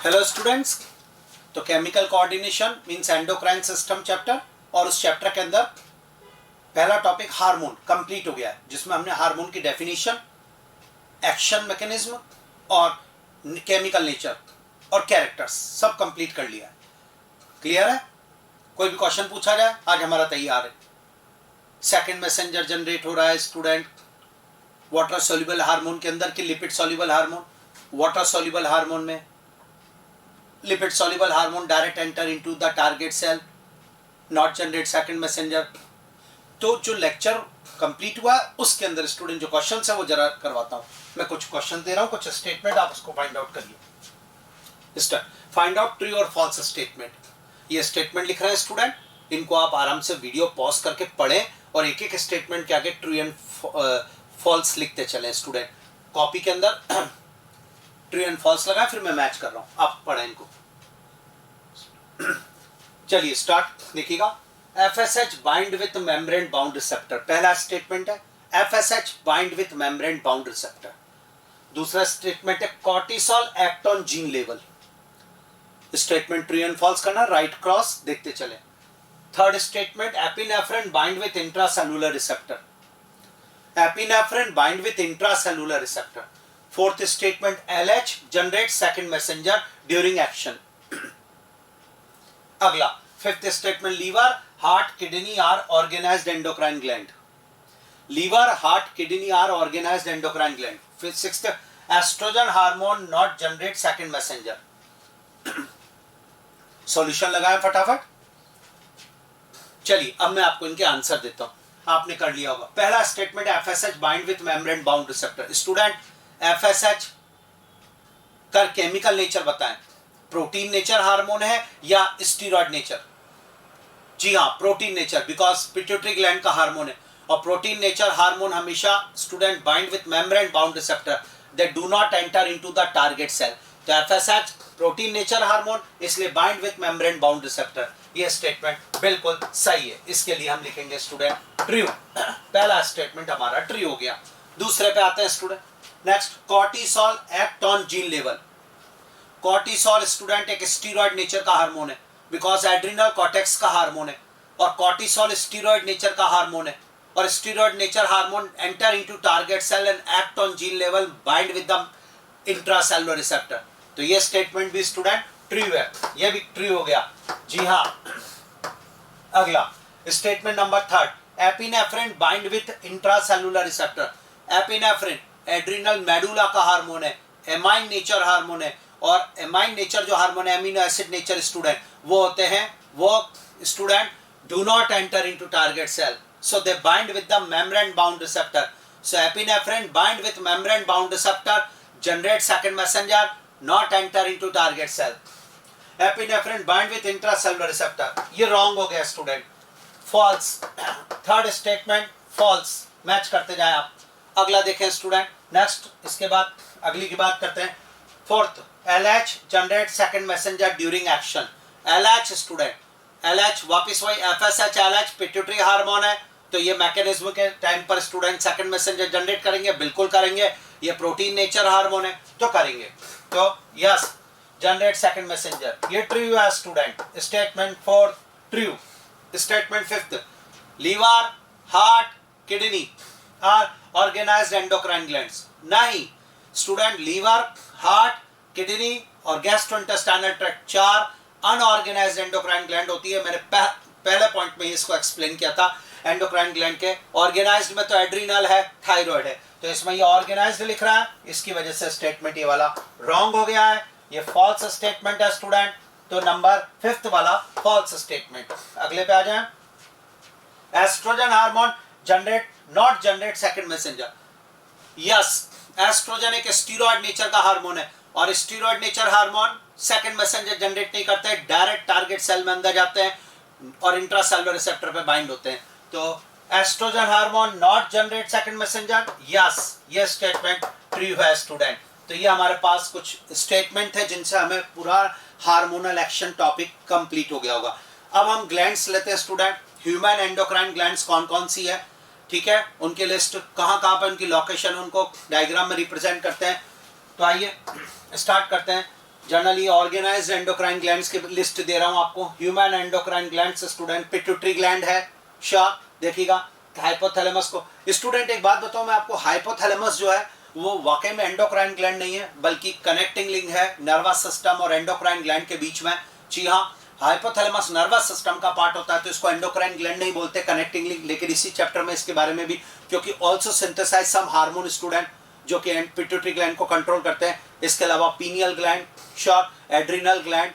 Hello students, तो chemical coordination means endocrine system chapter और उस चैप्टर के अंदर पहला टॉपिक हार्मोन कंप्लीट हो गया है, जिसमें हमने हार्मोन की डेफिनेशन, एक्शन मैकेनिज्म और केमिकल नेचर और कैरेक्टर्स सब कंप्लीट कर लिया है। क्लियर है? कोई भी क्वेश्चन पूछा जाए आज हमारा तैयार है। सेकंड मैसेंजर जनरेट हो रहा है स्टूडेंट वाटर सोल्यूबल हार्मोन के अंदर की lipid soluble hormone, water soluble hormone में lipid soluble hormone direct enter into the target cell, not generate second messenger। तो जो लेक्चर कंप्लीट हुआ उसके अंदर स्टूडेंट जो क्वेश्चन है वो जरा करवाता हूँ। मैं कुछ क्वेश्चन दे रहा हूँ, कुछ स्टेटमेंट आप उसको फाइंड आउट करिए। फाइंड आउट ट्रू और फॉल्स स्टेटमेंट। ये स्टेटमेंट लिख रहे हैं स्टूडेंट, इनको आप आराम से वीडियो पॉज करके पढ़ें और एक एक स्टेटमेंट के आगे ट्रू एंड फॉल्स लिखते चलें। स्टूडेंट कॉपी के अंदर ट्रू एंड फॉल्स लगा, फिर मैं मैच कर रहा हूं, आप पढ़ें इनको। चलिए स्टार्ट देखिएगा। FSH bind with membrane bound receptor, पहला स्टेटमेंट है FSH bind with membrane bound receptor. दूसरा स्टेटमेंट है cortisol act on gene level. Statement true and false करना, राइट क्रॉस देखते चले। Third statement epinephrine bind with intracellular receptor, epinephrine bind with intracellular receptor. Fourth statement LH generate second messenger during action. अगला fifth statement liver heart kidney are organised endocrine gland, liver heart kidney are organised endocrine gland. फिर sixth oestrogen hormone not generate second messenger. Solution लगाएं फटाफट। चलिए अब मैं आपको इनके answer देता हूं, आपने कर लिया होगा। पहला statement FSH bind with membrane bound receptor. Student FSH का केमिकल नेचर बताएं, प्रोटीन नेचर हार्मोन है या स्टीरॉयड नेचर? जी हाँ, protein nature, because pituitary gland का हार्मोन है। और प्रोटीन नेचर हार्मोन हमेशा student bind with membrane bound receptor, they do not enter into the target cell. तो FSH प्रोटीन नेचर हार्मोन, इसलिए bind with membrane bound receptor. ये statement बिल्कुल सही है, इसके लिए हम लिखेंगे स्टूडेंट ट्रू। पहला स्टेटमेंट हमारा ट्रू हो गया। दूसरे पे आते हैं student. Next cortisol act on gene level. Cortisol student एक स्टीरॉयड नेचर का हार्मोन है, बिकॉज एड्रिनल कॉर्टेक्स का हार्मोन है और कॉर्टिसोल स्टीरॉयड नेचर का हार्मोन है। और steroid nature hormone enter into target cell and act on gene level bind with the intracellular receptor. तो ये स्टेटमेंट भी स्टूडेंट ट्रू है, ये भी ट्रू हो गया। जी हाँ। अगला statement number third, epinephrine bind with intracellular receptor. Epinephrine adrenal medulla का हार्मोन है, एमाइन नेचर हार्मोन है। और एमाइन नेचर जो हार्मोन है, एमिनो एसिड नेचर स्टूडेंट, वो होते हैं, वो student do not enter into target cell, so they bind with the membrane bound receptor. So epinephrine bind with membrane bound receptor, generate second messenger, not enter into target cell. Epinephrine bind with intracellular receptor, ये wrong हो गया student, false. Third statement false, match करते जाएं आप। अगला देखें student. Next इसके बाद अगली की बात करते हैं। Fourth LH generate second messenger during action. LH student, LH वापस वही FSH LH पिट्यूटरी हार्मोन है, तो ये मैकेनिज्म के टाइम पर स्टूडेंट सेकंड मैसेंजर जनरेट करेंगे, बिल्कुल करेंगे। ये प्रोटीन नेचर हार्मोन है तो करेंगे। तो यस, जनरेट सेकंड मैसेंजर, ये ट्रू है student. Statement fourth true. Statement fifth, liver heart kidney are organised endocrine glands. नहीं स्टूडेंट, लीवर हार्ट किडनी और गैस्ट्रोइंटेस्टाइनल ट्रैक्ट चार अनऑर्गेनाइज्ड एंडोक्राइन ग्लैंड होती है। मैंने पहले पॉइंट में इसको एक्सप्लेन किया था। एंडोक्राइन ग्लैंड के ऑर्गेनाइज्ड में तो एड्रिनल है, थायराइड है, तो इसमें ये ऑर्गेनाइज्ड लिख रहा है, इसकी वजह से स्टेटमेंट ये वाला रॉन्ग हो गया है, ये फॉल्स स्टेटमेंट है स्टूडेंट। तो नंबर फिफ्थ वाला फॉल्स स्टेटमेंट। अगले पे आ जाए। Estrogen hormone generate not generate second messenger. Yes, estrogen एक स्टीरॉयड नेचर का हार्मोन है और steroid nature hormone second messenger generate नहीं करते, डायरेक्ट टारगेट सेल में अंदर जाते हैं और इंट्रासेलुलर रिसेप्टर पे बाइंड होते हैं। तो estrogen hormone not generate second messenger, yes, ये स्टेटमेंट ट्रू है स्टूडेंट। तो ये हमारे पास कुछ स्टेटमेंट है जिनसे हमें पूरा हार्मोनल एक्शन टॉपिक कंप्लीट हो गया होगा। अब हम ग्लैंड्स लेते हैं स्टूडेंट। ह्यूमन एंडोक्राइन ग्लैंड्स कौन कौन सी है, ठीक है, उनकी लिस्ट कहाँ पर उनकी लोकेशन, उनको डायग्राम में रिप्रेजेंट करते हैं। तो आइए स्टार्ट करते हैं। जनरली ऑर्गेनाइज्ड एंडोक्राइन ग्लैंड्स की लिस्ट दे रहा हूं आपको। Human endocrine glands student, pituitary gland है, श्योर देखिएगा। हाइपोथैलेमस को स्टूडेंट एक बात बताऊं मैं आपको, हाइपोथैलेमस जो है वो वाकई में एंडोक्राइन ग्लैंड नहीं है, बल्कि कनेक्टिंग लिंक है नर्वस सिस्टम और एंडोक्राइन ग्लैंड के बीच में। जी हाँ, हाइपोथैलेमस नर्वस सिस्टम का पार्ट होता है, तो इसको एंडोक्राइन ग्लैंड नहीं बोलते, कनेक्टिंग लिंक। लेकिन इसी चैप्टर में इसके बारे में भी, क्योंकि ऑल्सो सिंथेसाइज सम हार्मोन स्टूडेंट जो कि पिट्यूटरी ग्लैंड को कंट्रोल करते हैं। इसके अलावा pineal gland, sure, adrenal gland,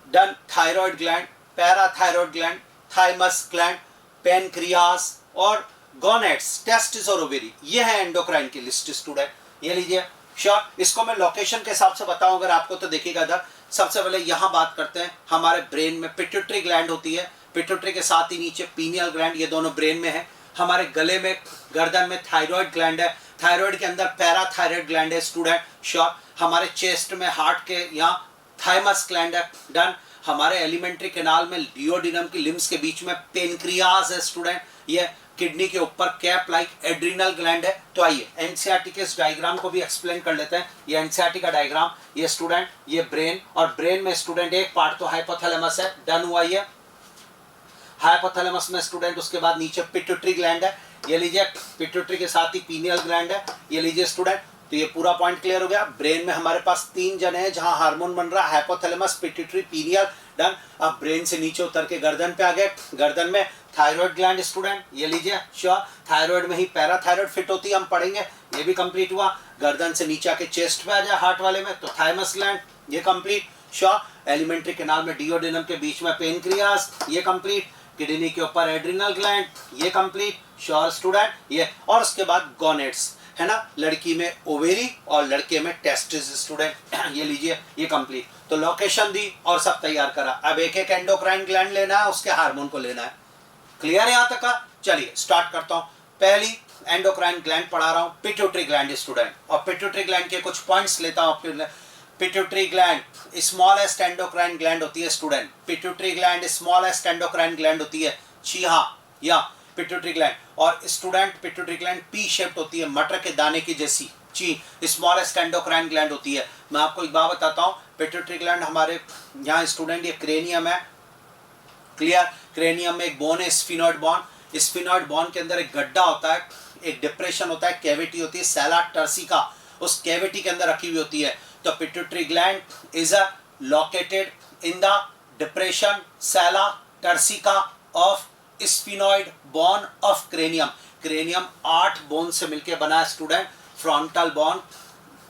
done, thyroid gland, parathyroid gland, thymus gland, pancreas और गोनेट्स, टेस्टिस और ओवेरी, ये है एंडोक्राइन की लिस्ट स्टूडेंट, ये लीजिए श्योर। इसको मैं लोकेशन के हिसाब से बताऊं अगर आपको, तो देखिएगा इधर। सबसे पहले यहां बात करते हैं, हमारे ब्रेन में पिट्यूटरी ग्लैंड होती है, पिट्यूटरी के साथ ही नीचे पीनियल ग्लैंड, ये दोनों ब्रेन में है। हमारे गले में, गर्दन में थायराइड ग्लैंड है, थायराइड के अंदर पैराथायराइड ग्लैंड है स्टूडेंट, श्योर। हमारे चेस्ट में, हार्ट के यहाँ थाइमस ग्लैंड है, डन। हमारे एलिमेंट्री कैनाल में डिओडिनम की लिम्स के बीच में पेनक्रियास है स्टूडेंट, ये किडनी के ऊपर कैप लाइक एड्रिनल ग्लैंड है। तो आइए एनसीईआरटी के इस डायग्राम को भी एक्सप्लेन कर लेते हैं। ये एनसीईआरटी का डायग्राम, ये स्टूडेंट, ये ब्रेन, और ब्रेन में स्टूडेंट एक पार्ट तो हाइपोथैलेमस है, डन हुआ ये हाइपोथैलेमस में स्टूडेंट। उसके बाद नीचे पिट्यूटरी ग्लैंड है, ये लीजिए, पिट्यूटरी के साथ ही पीनियल ग्लैंड है, ये लीजिए स्टूडेंट। तो ये पूरा पॉइंट क्लियर हो गया। ब्रेन में हमारे पास 3 जने हैं जहां हार्मोन बन रहा है, हाइपोथैलेमस, पिट्यूटरी, पीनियल, डन। अब ब्रेन से नीचे उतर के गर्दन पे आ गए। गर्दन में थायराइड ग्लैंड स्टूडेंट, ये लीजिए श्योर, थायराइड में ही पैराथायराइड फिट होती है, हम पढ़ेंगे, ये भी कंप्लीट हुआ। गर्दन से नीचे आके चेस्ट पे आ जाए हार्ट वाले में, तो थाइमस ग्लैंड, ये कंप्लीट, श्योर। एलिमेंट्री कैनाल में डिओडिनम के बीच में पेनक्रियास, ये कंप्लीट। किडनी के ऊपर एड्रिनल ग्लैंड, ये कंप्लीट, श्योर स्टूडेंट, ये। और उसके बाद गोनेट्स है ना, लड़की में ओवेरी और लड़के में टेस्टिस स्टूडेंट, ये लीजिए, ये कंप्लीट। तो लोकेशन दी और सब तैयार करा। अब एक एक एंडोक्राइन ग्लैंड लेना है, उसके हार्मोन को लेना है। क्लियर यहां तक का? चलिए स्टार्ट करता हूं। पहली एंडोक्राइन ग्लैंड पढ़ा रहा हूं, पिट्यूटरी ग्लैंड स्टूडेंट, और पिट्यूटरी ग्लैंड के कुछ पॉइंट्स लेता हूं आपके लिए। Pituitary gland smallest endocrine gland होती है student, pituitary gland smallest endocrine gland होती है, जी हाँ, या पिट्यूटरी ग्लैंड। और student pituitary gland P shaped होती है, मटर के दाने की जैसी, जी, स्मॉलेस्ट एंडोक्राइन ग्लैंड होती है। मैं आपको एक बात बताता हूँ, पिट्यूटरी ग्लैंड हमारे यहाँ स्टूडेंट, ये क्रेनियम है, क्लियर। क्रेनियम में एक बोन है, स्फिनॉइड बोन। स्फिनॉइड बोन के अंदर एक गड्ढा होता है, एक डिप्रेशन होता है, कैविटी होती है, सेला टर्सिका, उस कैविटी के अंदर रखी हुई होती है। तो pituitary gland is located in the depression sella turcica of sphenoid bone of cranium. Cranium 8 bone से मिलकर बना है स्टूडेंट, फ्रंटल बोन,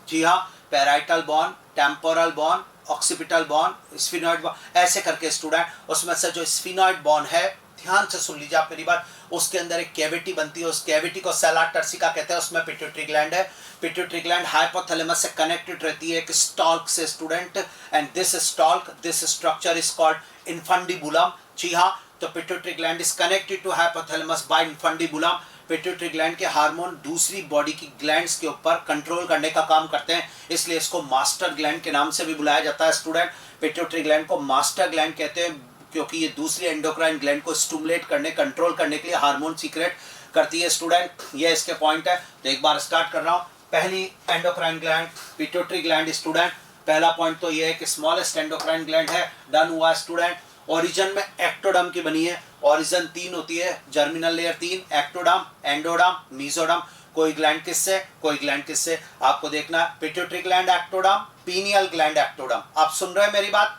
जी हाँ, parietal bone, temporal bone, occipital bone, sphenoid bone, ऐसे करके स्टूडेंट। उसमें से जो स्फिनॉइड बोन है, ध्यान से सुन लीजिए आप मेरी बात, उसके अंदर एक कैविटी बनती है, उस कैविटी को सेला टर्सिका कहते हैं, उसमें पिट्यूटरी ग्लैंड है। पिट्यूटरी ग्लैंड हाइपोथैलेमस से कनेक्टेड रहती है एक स्टॉल्क से student, and this stalk, this structure is called infundibulum, जी हाँ। तो pituitary gland is connected to hypothalamus by infundibulum. Pituitary gland के हार्मोन दूसरी बॉडी की ग्लैंड्स के ऊपर कंट्रोल करने का काम करते हैं, इसलिए इसको मास्टर ग्लैंड के नाम से भी बुलाया जाता है स्टूडेंट। पिट्यूटरी ग्लैंड को मास्टर ग्लैंड कहते हैं क्योंकि ये दूसरी एंडोक्राइन ग्लैंड को स्टिमुलेट करने, कंट्रोल करने के लिए हार्मोन सीक्रेट करती है स्टूडेंट। ये इसके पॉइंट है। तो एक बार स्टार्ट कर रहा हूँ। पहली endocrine gland pituitary gland student. पहला पॉइंट तो ये है कि स्मॉलेस्ट एंडोक्राइन ग्लैंड है, डन हुआ स्टूडेंट। ओरिजिन में एक्टोडम की बनी है, ओरिजिन 3 होती है, जर्मिनल लेयर 3, एक्टोडम, एंडोडम, मीजोडम। कोई ग्लैंड किससे, कोई ग्लैंड किससे, आपको देखना है। Pituitary gland ectoderm, pineal gland ectoderm. आप सुन रहे हैं मेरी बात?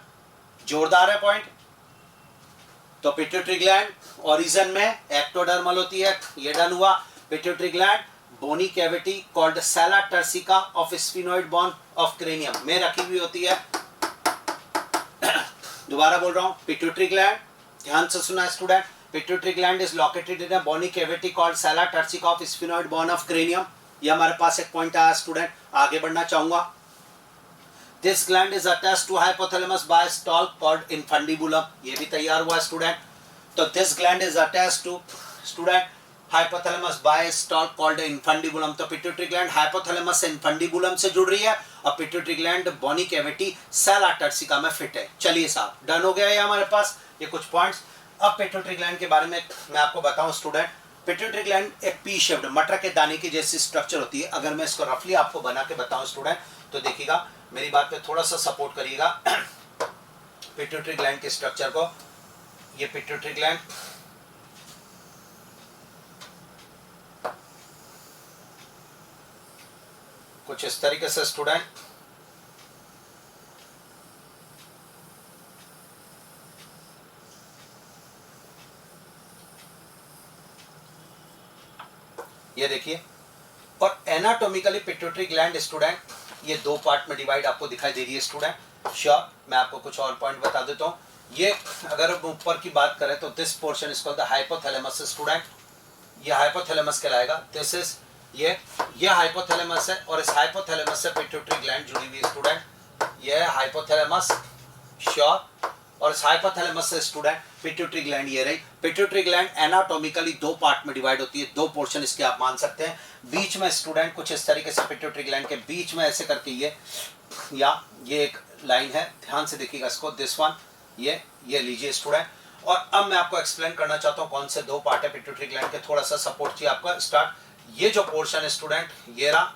जोरदार है पॉइंट। तो पिट्यूटरी ग्लैंड ओरिजिन में एक्टोडर्मल होती है, ये डन हुआ। Pituitary gland bony cavity called sella turcica of sphenoid bone of cranium में रखी हुई होती है। दोबारा बोल रहा हूं, पिट्यूटरी ग्लैंड, ध्यान से सुना student, pituitary gland is located in a bony cavity called sella turcica of sphenoid bone of cranium. ये हमारे पास एक पॉइंट आया स्टूडेंट, आगे बढ़ना चाहूंगा। This gland is attached to hypothalamus by a stalk called infundibulum. ये भी तैयार हुआ स्टूडेंट। तो this gland is attached to student hypothalamus by a stalk called infundibulum. तो पिट्यूटरी ग्लैंड hypothalamus से infundibulum से जुड़ रही है और पिट्यूटरी ग्लैंड बोनी कैविटी सेला टर्सिका में फिट है। चलिए साहब, डन हो गया ये हमारे पास ये कुछ पॉइंट्स। अब पिट्यूटरी ग्लैंड के बारे में मैं आपको बताऊं स्टूडेंट। पिट्यूटरी ग्लैंड एक पी शेप्ड मटर के दाने की जैसी स्ट्रक्चर होती है। अगर मैं इसको रफली आपको बना के बताऊं स्टूडेंट, तो देखिएगा, मेरी बात पे थोड़ा सा सपोर्ट करिएगा। पिट्यूटरी ग्लैंड के स्ट्रक्चर को, ये पिट्यूटरी ग्लैंड, कुछ इस तरीके से स्टूडेंट, ये देखिए। और एनाटॉमिकली पिट्यूटरी ग्लैंड स्टूडेंट ये दो पार्ट में डिवाइड आपको दिखाई दे रही है स्टूडेंट। श्योर, मैं आपको कुछ और पॉइंट बता देता हूँ। ये अगर हम ऊपर की बात करें तो this portion is called the hypothalamus student, ये हाइपोथैलेमस कहलाएगा। दिस इज ये हाइपोथैलेमस है और इस हाइपोथैलेमस से पिट्यूटरी ग्लैंड जुड़ी हुई है स्टूडेंट। ये है हाइपोथैलेमस, श्योर। और इस हाइपोथैलेमस से स्टूडेंट पिट्यूटरी ग्लैंड ये रही। पिट्यूटरी ग्लैंड एनाटॉमिकली दो पार्ट में डिवाइड होती है, दो पोर्शन इसके आप मान सकते हैं। बीच में स्टूडेंट कुछ इस तरीके से पिट्यूटरी ग्लैंड के बीच में ऐसे करके ये एक लाइन है, ध्यान से देखिएगा इसको, दिस वन, ये लीजिए स्टूडेंट। और अब मैं आपको एक्सप्लेन करना चाहता हूँ कौन से दो पार्ट है पिट्यूटरी ग्लैंड के, थोड़ा सा सपोर्ट चाहिए आपका। स्टार्ट। ये जो पोर्शन है स्टूडेंट ये रहा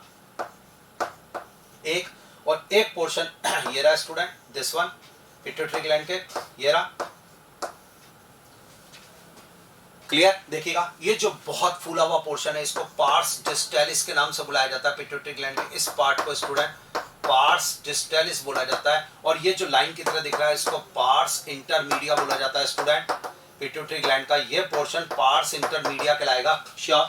एक, और एक पोर्शन ये रहा student, this one, pituitary gland के ये रहा। क्लियर? देखिएगा, ये जो बहुत फूला हुआ पोर्शन है इसको पार्स डिस्टेलिस के नाम से बुलाया जाता है। पिट्यूटरी ग्लैंड के इस पार्ट को स्टूडेंट पार्स डिस्टेलिस बोला जाता है। और ये जो लाइन की तरह दिख रहा है इसको पार्स इंटरमीडिया बोला जाता है स्टूडेंट। पिट्यूटरी ग्लैंड का ये पोर्शन पार्स इंटरमीडिया कहलाएगा। श्योर,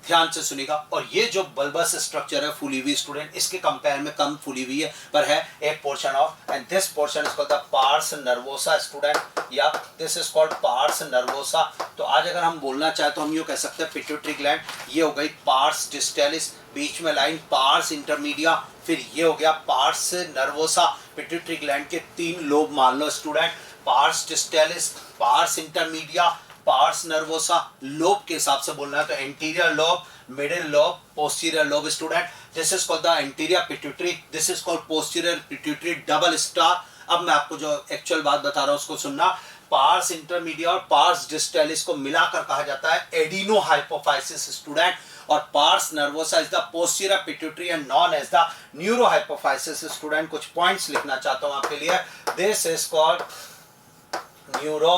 ध्यान से सुनिएगा। और ये जो बल्बस स्ट्रक्चर है फूली हुई स्टूडेंट, इसके कंपेयर में कम फूली हुई है, पर है एक portion of, and this portion is called the pars nervosa student, या this is called pars nervosa. तो आज अगर हम बोलना चाहे तो हम ये कह सकते हैं पिट्यूटरी ग्लैंड ये हो गई पार्स डिस्टेलिस, बीच में लाइन पार्स इंटरमीडिया, फिर ये हो गया पार्स नर्वोसा। पिट्यूटरी ग्लैंड के तीन लोब मान लो student, pars distalis, pars intermedia, pars nervosa. Lobe के हिसाब से बोलना है तो anterior lobe, middle lobe, posterior lobe student. This is called the anterior pituitary, this is called posterior pituitary double star. अब मैं आपको जो एक्चुअल बात बता रहा हूं उसको सुनना। पार्स इंटरमीडिया और पार्स डिस्टेलिस को मिलाकर कहा जाता है एडिनो हाइपोफाइसिस स्टूडेंट, और pars nervosa is the posterior pituitary and known as the neurohypophysis student. कुछ पॉइंट्स लिखना चाहता हूं आपके लिए। This is called neuro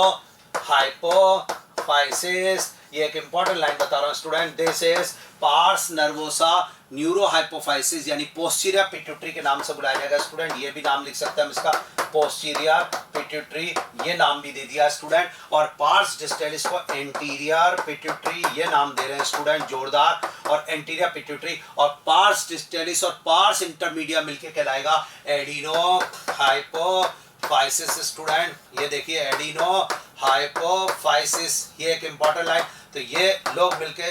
hypophysis, ये एक इंपॉर्टेंट लाइन बता रहा हूं student. This is pars nervosa neurohypophysis, यानी पोस्टीरियर पिट्यूटरी के नाम से बुलाया जाएगा स्टूडेंट। ये भी नाम लिख सकते हैं हम इसका, पोस्टीरियर पिट्यूटरी, ये नाम भी दे दिया स्टूडेंट। और पार्स डिस्टेलिस को एंटीरियर पिट्यूटरी ये नाम दे रहे हैं स्टूडेंट, जोरदार। और एंटीरियर पिट्यूटरी और पार्स डिस्टेलिस और पार्स इंटरमीडिया मिलके कहलाएगा एडिनो हाइपोफाइसिस स्टूडेंट। ये देखिए एडिनो हाइपोफाइसिस, ये एक इंपॉर्टेंट लाइन। तो ये लोग मिलके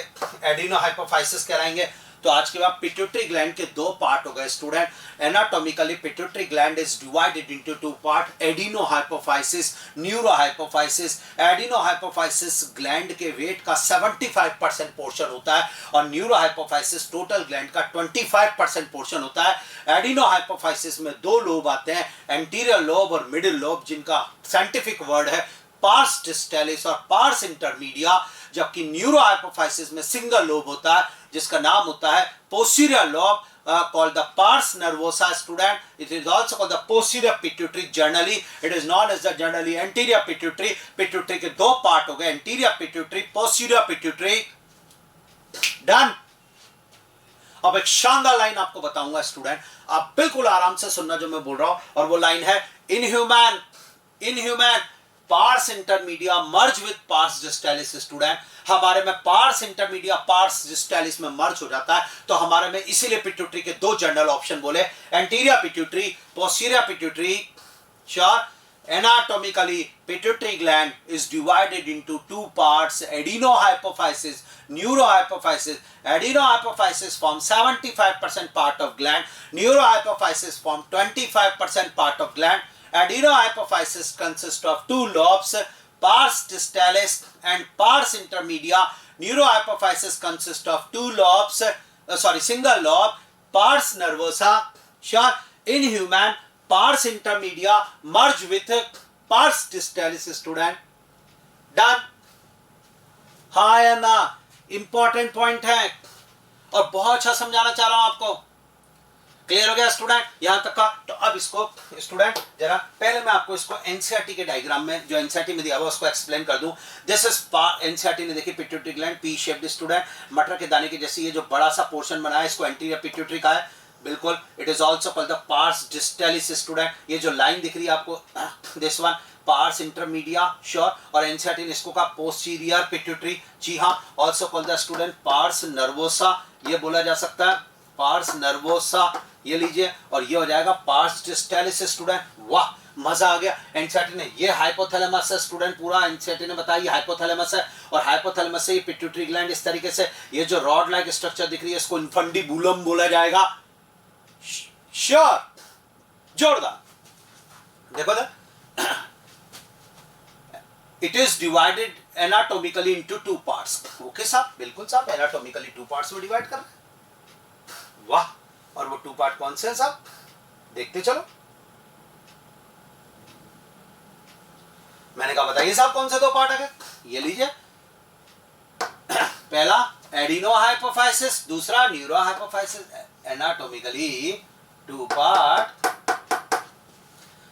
एडिनो हाइपोफाइसिस कहलाएंगे। तो आज के बाद पिट्यूटरी ग्लैंड के दो पार्ट हो गए student. Anatomically pituitary gland is divided into two part, adeno hypophysis, neuro hypophysis. Adeno hypophysis gland के वेट का 75% पोर्शन होता है और न्यूरो हाइपोफाइसिस टोटल ग्लैंड का 25% पोर्शन होता है। एडिनो हाइपोफाइसिस में दो लोब आते हैं, एंटीरियर लोब और मिडिल लोब, जिनका साइंटिफिक वर्ड है पार्स डिस्टेलिस और पार्स इंटरमीडिया। जबकि न्यूरो हाइपोफाइसिस में सिंगल लोब होता है जिसका नाम होता है posterior lobe, called the pars nervosa student. It is also called the posterior pituitary. Generally it is known as the generally anterior pituitary. Pituitary के दो पार्ट हो गए, anterior pituitary, posterior pituitary. Done. अब एक शानदार लाइन आपको बताऊंगा student, आप बिल्कुल आराम से सुनना जो मैं बोल रहा हूं, और वो लाइन है in human pars intermedia merge with pars distalis student. हमारे में पार्स इंटरमीडिया पार्स डिस्टेलिस में मर्ज हो जाता है, तो हमारे में इसीलिए पिट्यूटरी के दो जनरल ऑप्शन बोले, anterior pituitary, posterior pituitary. Sure? Anatomically, pituitary gland is divided into two parts, adenohypophysis, neurohypophysis. Adenohypophysis forms 75% part of gland, neurohypophysis forms 25% part of gland. Adenohypophysis consists of two lobes, pars distalis and pars intermedia. Neurohypophysis consists of two lobes, single lobe, pars nervosa. Sure, in human, pars intermedia merge with pars distalis student. Done. हाँ या ना, important point है और बहुत अच्छा समझाना चाह रहा हूं आपको। क्लियर हो गया स्टूडेंट यहां तक का? तो अब इसको स्टूडेंट जरा पहले मैं आपको इसको एनसीईआरटी के डायग्राम में जो एनसीईआरटी में दिया हुआ उसको एक्सप्लेन कर दूं। दिस इज एनसीईआरटी ने देखिए pituitary gland P shaped student, मटर के दाने के जैसे ये जो बड़ा सा पोर्शन बना है इसको एंटीरियर पिट्यूटरी का है बिल्कुल। It is also called the pars distalis student. ये जो लाइन दिख रही है आपको this one pars intermedia sure, और एनसीईआरटी ने इसको कहा पोस्टीरियर पिट्यूटरी, जी हाँ। Also called the student pars nervosa, ये बोला जा सकता है पार्स नर्वोसा, ये लीजिए, और ये हो जाएगा पार्स डिस्टेलिस स्टूडेंट। वाह मजा आ गया। एनसीईआरटी ने ये हाइपोथैलेमस है स्टूडेंट, पूरा एनसीईआरटी ने बताया ये हाइपोथैलेमस है, और हाइपोथैलेमस से ये पिट्यूटरी ग्लैंड इस तरीके से ये जो रॉड लाइक स्ट्रक्चर दिख रही है इसको इन्फंडिबुलम बोला जाएगा श्योर, जोरदार। देखो ना it is divided anatomically into 2 parts. Okay साहब, बिल्कुल साहब, एनाटोमिकली 2 पार्ट्स में डिवाइड कर रहे हैं। वाह, और वो 2 पार्ट कौन से हैं साहब, देखते चलो। मैंने कहा बताइए साहब कौन से 2 पार्ट है? ये लीजिए, पहला एडिनो हाइपोफाइसिस, दूसरा neuro hypophysis. Anatomically 2 part,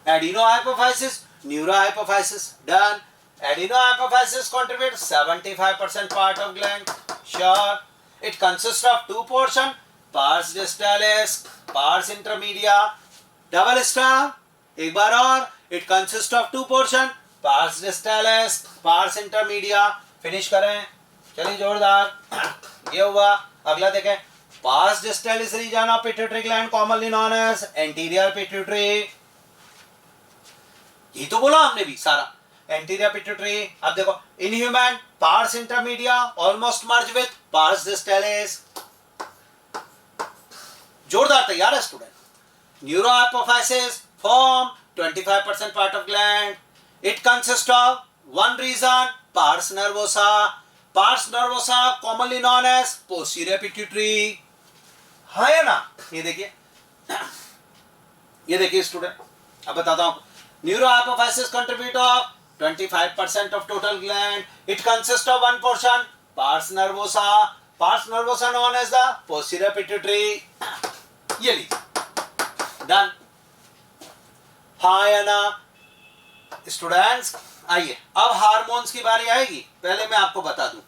adeno hypophysis, neuro hypophysis, done. Adeno hypophysis contributes 75% part of gland. Sure. It consists of 2 portions, pars distalis, pars intermedia. Double star. एक बार और. It consists of 2 portions, pars distalis, pars intermedia. Finish करें. चलिए जोरदार. ये हुआ. अगला देखें. Pars distalis region of pituitary gland commonly known as anterior pituitary. ये तो बोला हमने भी सारा. Anterior pituitary. अब देखो in human pars intermedia almost merge with pars distalis. जोरदार तैयार है student. Neurohypophysis form 25% part of gland. It consist of 1 region pars nervosa. Pars nervosa commonly known as posterior pituitary, है ना? ये देखिए, ये देखिए स्टूडेंट, अब बताता हूं। Neuro hypophysis contribute of 25% of total gland. It consists of 1 portion pars nervosa. Pars nervosa known as the posterior pituitary. ये लीजिए, डन। हाँ या ना स्टूडेंट्स? आइए अब हार्मोन्स की बारी आएगी। पहले मैं आपको बता दूं,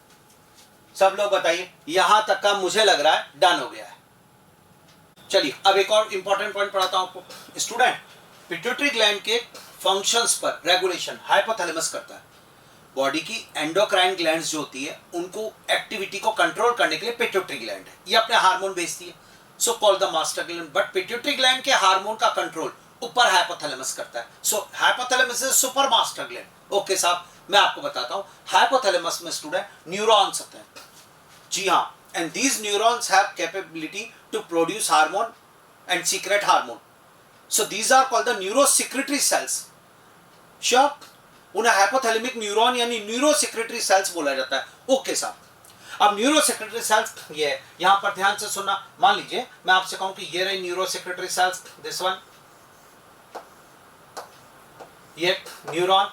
सब लोग बताइए, यहां तक का मुझे लग रहा है डन हो गया है। चलिए अब एक और इंपॉर्टेंट पॉइंट पढ़ाता हूं आपको स्टूडेंट। पिट्यूटरी ग्लैंड के फंक्शंस पर रेगुलेशन हाइपोथैलेमस करता है। बॉडी की एंडोक्राइन ग्लैंड्स जो होती है उनको एक्टिविटी को कंट्रोल करने के लिए पिट्यूटरी ग्लैंड है, ये अपने हार्मोन भेजती है, so called the master gland. But pituitary gland के हार्मोन का कंट्रोल ऊपर हाइपोथैलेमस करता है, so hypothalamus is super master gland. Okay साहब, मैं आपको बताता हूं हाइपोथैलेमस में स्टूडेंट न्यूरॉन्स होते हैं, जी हाँ, and these neurons have capability to produce hormone and secrete hormone, so these are called the neurosecretory cells. Sure? उन्हें हाइपोथैलेमिक न्यूरॉन यानी न्यूरोसेक्रेटरी सेल्स बोला जाता है। ओके साहब, अब न्यूरोसेक्रेटरी सेल्स ये यहां पर ध्यान से सुनना। मान लीजिए मैं आपसे कहूं कि ये रही न्यूरोसेक्रेटरी सेल्स, दिस वन, ये न्यूरॉन,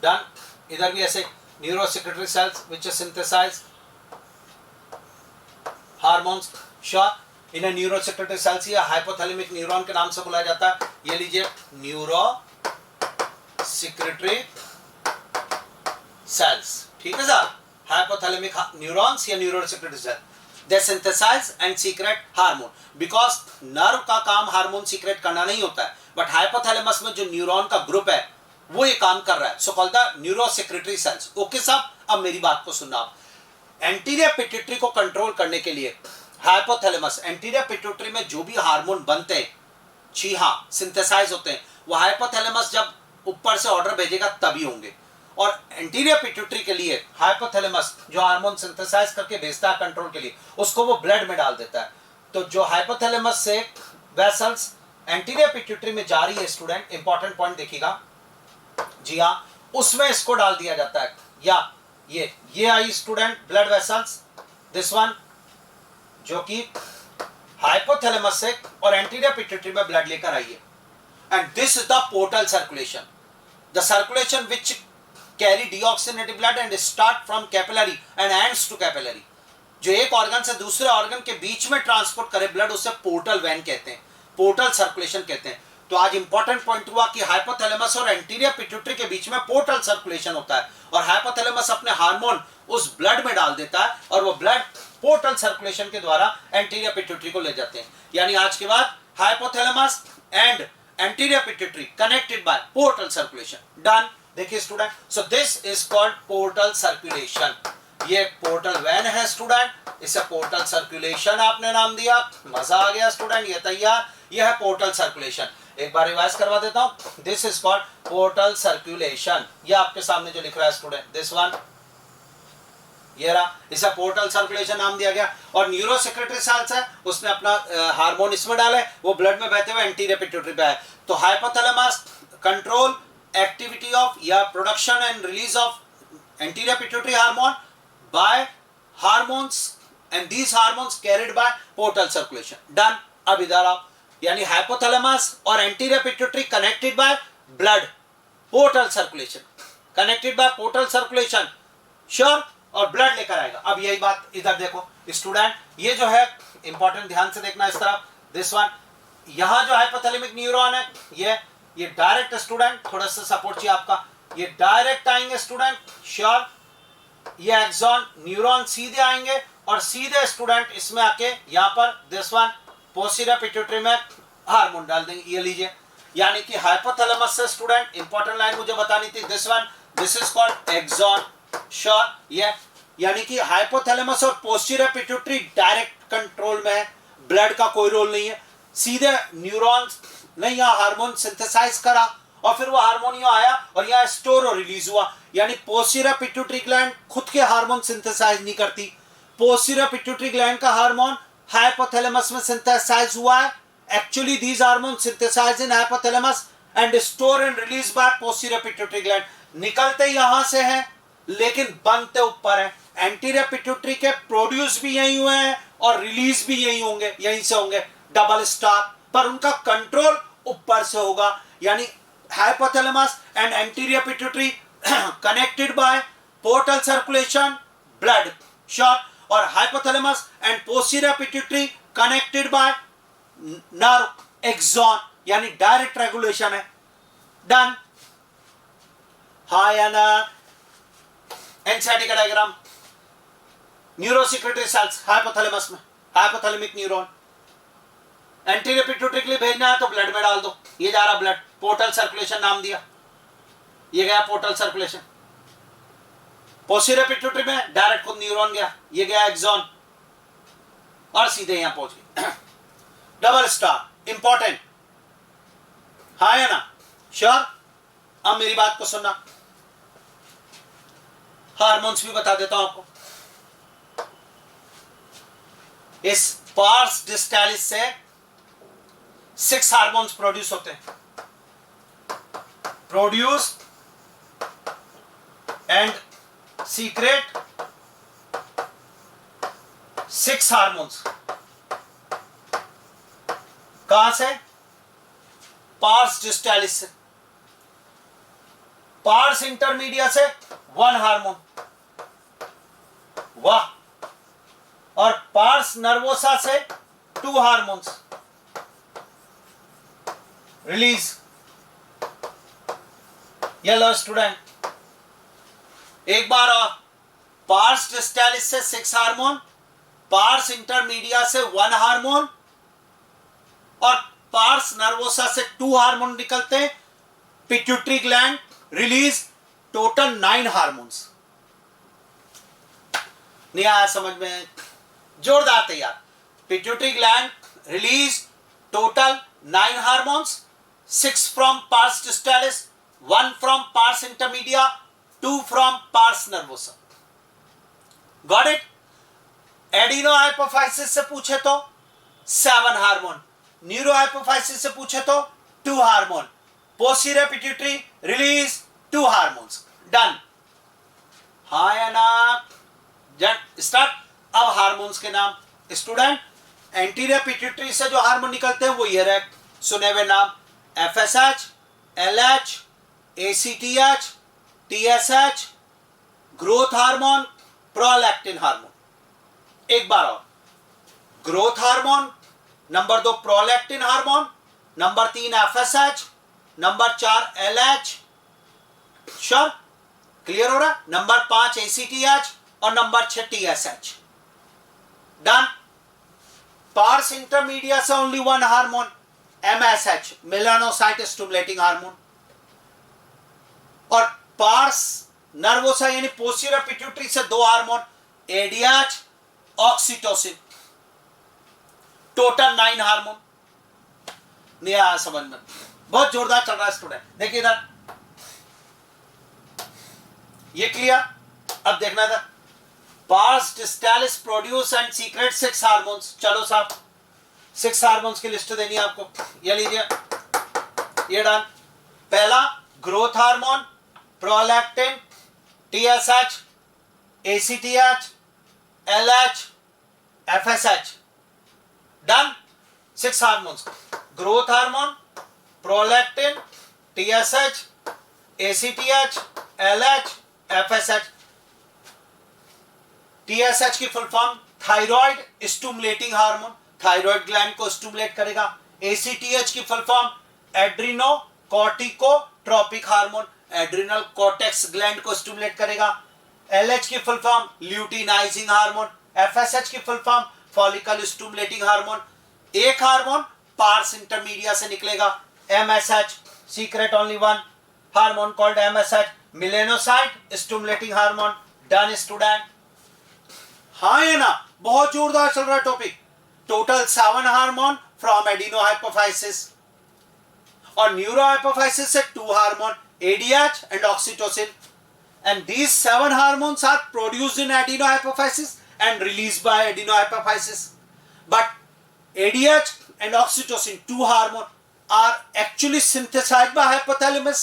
डन। इधर भी ऐसे neurosecretory cells which synthesise hormones. Sure, इन्हें न्यूरोसेक्रेटरी सेल्स या हाइपोथैलेमिक न्यूरॉन के नाम से बुलाया जाता है। ये लीजिए न्यूरो सेक्रेटरी सेल्स, ठीक है सर, हाइपोथैलेमिक न्यूरॉन्स या neurosecretory cell, they synthesise and secrete hormone. Because nerve का काम हार्मोन सीक्रेट करना नहीं होता है, बट हाइपोथैलेमस में जो न्यूरॉन का ग्रुप है वो ये काम कर रहा है, so called the neurosecretory cells. Okay साहब, अब मेरी बात को सुनना आप। एंटीरियर पिट्यूटरी को कंट्रोल करने के लिए हाइपोथैलेमस, एंटीरियर पिट्यूटरी में जो भी हार्मोन बनते हैं, जी हाँ, सिंथेसाइज होते हैं, वो हाइपोथैलेमस जब ऊपर से ऑर्डर भेजेगा तभी होंगे। और एंटीरियर पिट्यूटरी के लिए हाइपोथैलेमस जो हार्मोन सिंथेसाइज करके भेजता है कंट्रोल के लिए, उसको वो ब्लड में डाल देता है। तो जो हाइपोथैलेमस से वेसल्स एंटीरियर पिट्यूटरी में जा रही है स्टूडेंट, इंपॉर्टेंट पॉइंट देखिएगा, जी हाँ, उसमें इसको डाल दिया जाता है। या ये आई student blood vessels, this one, जो कि हाइपोथैलेमस से और एंटीरियर पिट्यूटरी में ब्लड लेकर आई है। And this is the portal circulation, the circulation which carry deoxygenated blood and start from capillary and ends to capillary. जो एक ऑर्गन से दूसरे ऑर्गन के बीच में ट्रांसपोर्ट करे ब्लड, उसे पोर्टल वेन कहते हैं। पोर्टल सर्कुलेशन कहते हैं। तो आज इंपॉर्टेंट पॉइंट हुआ कि हाइपोथैलेमस और एंटीरियर पिट्यूटरी के बीच में पोर्टल सर्कुलेशन होता है और हाइपोथैलेमस अपने हार्मोन उस ब्लड में डाल देता है और वो ब्लड पोर्टल सर्कुलेशन के द्वारा एंटीरियर पिट्यूटरी को ले जाते हैं। यानी आज के बाद hypothalamus and anterior pituitary connected by portal circulation. Done. देखिए student, so this is called portal circulation. ये पोर्टल वैन है स्टूडेंट, इसे पोर्टल सर्कुलेशन आपने नाम दिया। मजा आ गया स्टूडेंट, ये तैयार। ये है पोर्टल सर्कुलेशन। एक बार रिवाइज करवा देता हूं। This is called portal circulation. ये आपके सामने जो लिख रहा है स्टूडेंट, दिस वन, ये रहा, इसे पोर्टल सर्कुलेशन नाम दिया गया। और न्यूरो सेक्रेटरी सेल्स है, उसने अपना हार्मोन इसमें डाले, वो ब्लड में बहते हुए एंटीरियर पिट्यूटरी पे आए। तो हाइपोथैलेमस कंट्रोल एक्टिविटी ऑफ या production and release of anterior pituitary hormone by hormones and these hormones carried by portal circulation. Done. अब इधर आओ, यानी हाइपोथैलेमस और anterior pituitary connected by blood portal circulation, connected by portal circulation, sure, और blood लेकर आएगा। अब यही बात इधर देखो स्टूडेंट, ये जो है इंपॉर्टेंट, ध्यान से देखना इस तरफ, दिस वन, यहां जो हाइपोथैलेमिक न्यूरॉन है ये डायरेक्ट स्टूडेंट, थोड़ा सा सपोर्ट चाहिए आपका, ये डायरेक्ट आएंगे स्टूडेंट, श्योर, ये एक्सॉन न्यूरॉन सीधे आएंगे और सीधे स्टूडेंट इसमें आके यहां पर दिस वन पोस्टीरियर पिट्यूटरी में हार्मोन डाल देंगे। ये लीजिए, यानी कि हाइपोथैलेमस से स्टूडेंट, इंपॉर्टेंट लाइन मुझे बतानी थी, this one, this is called axon, sure, ये यानी कि हाइपोथैलेमस और पोस्टीरियर पिट्यूटरी डायरेक्ट कंट्रोल में है, ब्लड का कोई रोल नहीं है। सीधे न्यूरॉन्स ने यहाँ हार्मोन सिंथेसाइज करा और फिर वो हार्मोन यहाँ आया और यहाँ स्टोर और रिलीज हुआ। यानी पोस्टीरियर पिट्यूटरी ग्लैंड खुद के हार्मोन सिंथेसाइज नहीं करती, पोस्टीरियर पिट्यूटरी ग्लैंड का हार्मोन हाइपोथैलेमस में सिंथेसाइज हुआ है। Actually these hormone synthesise in hypothalamus and store and release by posterior pituitary gland. निकलते यहां से हैं लेकिन बनते ऊपर है। एंटीरियर पिट्यूटरी के प्रोड्यूस भी यही हुए हैं और रिलीज भी यही होंगे, यहीं से होंगे, डबल स्टार, पर उनका कंट्रोल ऊपर से होगा। यानी hypothalamus and anterior pituitary connected by portal circulation, blood, sure, और hypothalamus and posterior pituitary connected by nerve, axon, यानी डायरेक्ट रेगुलेशन है। डन। हाँ या ना? एनसीईआरटी का डायग्राम, न्यूरोसेक्रेटरी सेल्स हाइपोथैलेमस में, हाइपोथैलेमिक न्यूरॉन, एंटीरियर पिट्यूटरी के लिए भेजना है तो ब्लड में डाल दो, ये जा रहा ब्लड, पोर्टल सर्कुलेशन नाम दिया, ये गया पोर्टल सर्कुलेशन। पोस्टीरियर पिट्यूटरी में डायरेक्ट खुद न्यूरॉन गया, ये गया एक्सॉन और सीधे यहां पहुंच गए। डबल स्टार, इंपॉर्टेंट, हाँ या ना? श्योर। अब मेरी बात को सुनना, हार्मोन्स भी बता देता हूं आपको। इस पार्स डिस्टालिस से 6 हार्मोन्स प्रोड्यूस होते हैं, प्रोड्यूस एंड सीक्रेट 6 हार्मोन्स। कहां से? पार्स डिस्टालिस से। पार्स इंटरमीडिया से 1 हार्मोन, वाह, और पार्स नर्वोसा से 2 हार्मोन्स रिलीज। ये लो स्टूडेंट, एक बार और, पार्स डिस्टालिस से 6 हार्मोन, पार्स इंटरमीडिया से 1 हार्मोन और पार्स नर्वोसा से 2 हार्मोन निकलते हैं, pituitary gland release total 9 hormones. नहीं आया समझ में? जोरदार तैयार। Pituitary gland release total 9 hormones, 6 from pars distalis, 1 from pars intermedia, 2 from pars nervosa. Got it? Adenohypophysis से पूछे तो 7 हार्मोन, न्यूरो हाइपोफाइसिस से पूछे तो 2 hormone, posterior pituitary release 2 hormones. Done. हाँ या ना? स्टार्ट। अब हार्मोन्स के नाम स्टूडेंट, एंटीरियर पिट्यूटरी से जो हार्मोन निकलते हैं वो ये रहे, सुने हुए नाम, FSH, LH, ACTH, TSH, growth hormone, prolactin hormone. एक बार और, growth hormone, number 2 prolactin hormone, number 3 FSH, number 4 LH, sure, clear हो रहा है, नंबर 5 एसीटीएच और number 6 TSH. Done. Pars intermedia से only one hormone MSH, melanocyte stimulating hormone, और pars nervosa यानी पोस्टीरियर पिट्यूटरी से दो hormone ADH, oxytocin, total 9 hormone. नहीं आया समझ में? बहुत जोरदार चल रहा है स्टूडेंट। देखिए इधर, ये क्लियर? अब देखना था, pars distalis produce and secrete 6 hormones. चलो साहब 6 हार्मोन्स की लिस्ट देनी है आपको, ये लीजिए, ये डन। पहला growth hormone, prolactin, TSH, ACTH, LH, FSH. Done. 6 hormones, growth hormone, prolactin, TSH, ACTH, LH, FSH. TSH की full form thyroid stimulating hormone, thyroid gland को स्टिमुलेट करेगा। एसीटीएच की full form adrenocorticotropic hormone, adrenal cortex gland को stimulate करेगा। LH की full form luteinising hormone, FSH की full form follicle stimulating hormone. एक hormone pars intermedia से निकलेगा, MSH, secrete only one hormone called MSH, melanocyte stimulating hormone. Done student? हाँ या ना? बहुत जोरदार चल रहा है टॉपिक। टोटल 7 हार्मोन फ्रॉम एडिनोहाइपोफाइसिस, और न्यूरोहाइपोफाइसिस से 2 hormone ADH and oxytocin, and these 7 hormones are produced in adenohypophysis and released by adenohypophysis. But ADH and oxytocin, 2 hormones, are actually synthesized by hypothalamus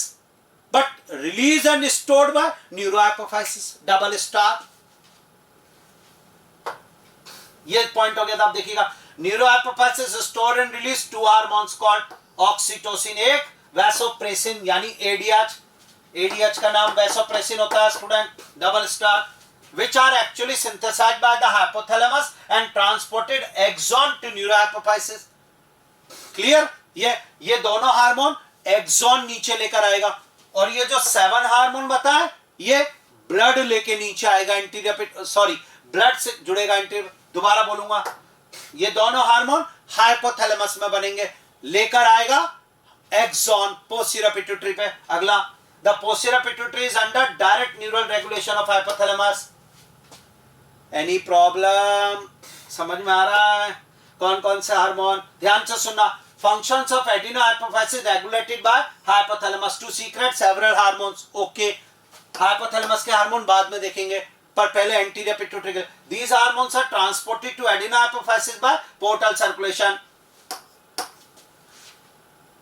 but released and stored by neurohypophysis. Double star. ये point हो गया था। आप देखिएगा, neurohypophysis store and release 2 hormones called oxytocin, एक vasopressin यानी ADH, ADH का नाम वैसोप्रेसिन होता है student, double star, which are actually synthesized by the hypothalamus and transported axon to neurohypophysis. Clear? ये दोनों हार्मोन एक्सॉन नीचे लेकर आएगा, और ये जो 7 हार्मोन बताए ये ब्लड लेके नीचे आएगा, इंटीरियर, सॉरी ब्लड से जुड़ेगा इंटीरियर, दोबारा बोलूंगा, ये दोनों हार्मोन हाइपोथैलेमस में बनेंगे, लेकर आएगा एक्सॉन पोस्टीरियर पिट्यूटरी पे। अगला, the posterior pituitary is under direct neural regulation of hypothalamus. Any problem? समझ में आ रहा है? कौन कौन से हार्मोन? ध्यान से सुनना। Functions of adenohypophysis regulated by hypothalamus to secrete several hormones. Okay. Hypothalamus के हार्मोन बाद में देखेंगे, पर पहले anterior pituitary। These hormones are transported to adenohypophysis by portal circulation.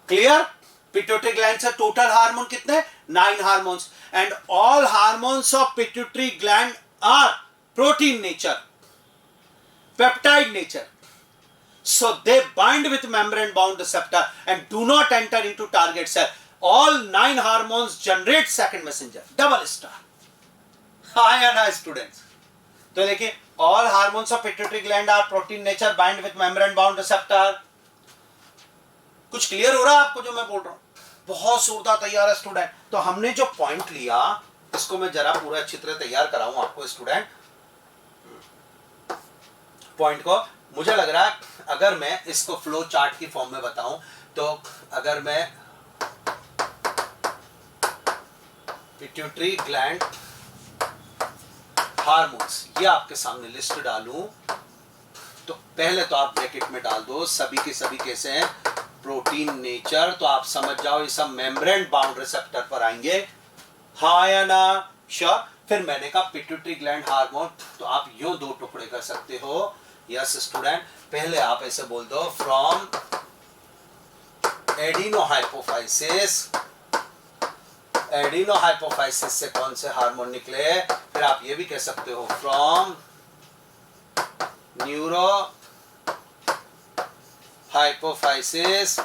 Clear? Pituitary gland से टोटल हार्मोन कितने? 9 hormones, and all hormones of pituitary gland are protein nature, peptide nature, so they bind with membrane bound receptor and do not enter into target cell. All 9 hormones generate second messenger, double star. हाँ या ना students? तो देखिए, all hormones of pituitary gland are protein nature, bind with membrane bound receptor. कुछ clear हो रहा है आपको जो मैं बोल रहा हूं? बहुत जोरदार तैयार है स्टूडेंट। तो हमने जो पॉइंट लिया इसको मैं जरा पूरा अच्छी तरह तैयार कराऊं आपको स्टूडेंट। पॉइंट को मुझे लग रहा है अगर मैं इसको फ्लो चार्ट की फॉर्म में बताऊं, तो अगर मैं पिट्यूटरी ग्लैंड हार्मोन्स ये आपके सामने लिस्ट डालूं, तो पहले तो आप ब्रैकेट में डाल दो सभी के सभी कैसे हैं, प्रोटीन नेचर, तो आप समझ जाओ ये सब मेम्ब्रेन बाउंड रिसेप्टर पर आएंगे, हाँ या ना? श्योर। फिर मैंने कहा पिट्यूटरी ग्लैंड हार्मोन, तो आप यूं 2 टुकड़े कर सकते हो। यस स्टूडेंट, पहले आप ऐसे बोल दो, फ्रॉम एडिनोहाइपोफाइसिस, एडिनोहाइपोफाइसिस से कौन से हार्मोन निकले? फिर आप ये भी कह सकते हो फ्रॉम न्यूरो हाइपोफाइसिस।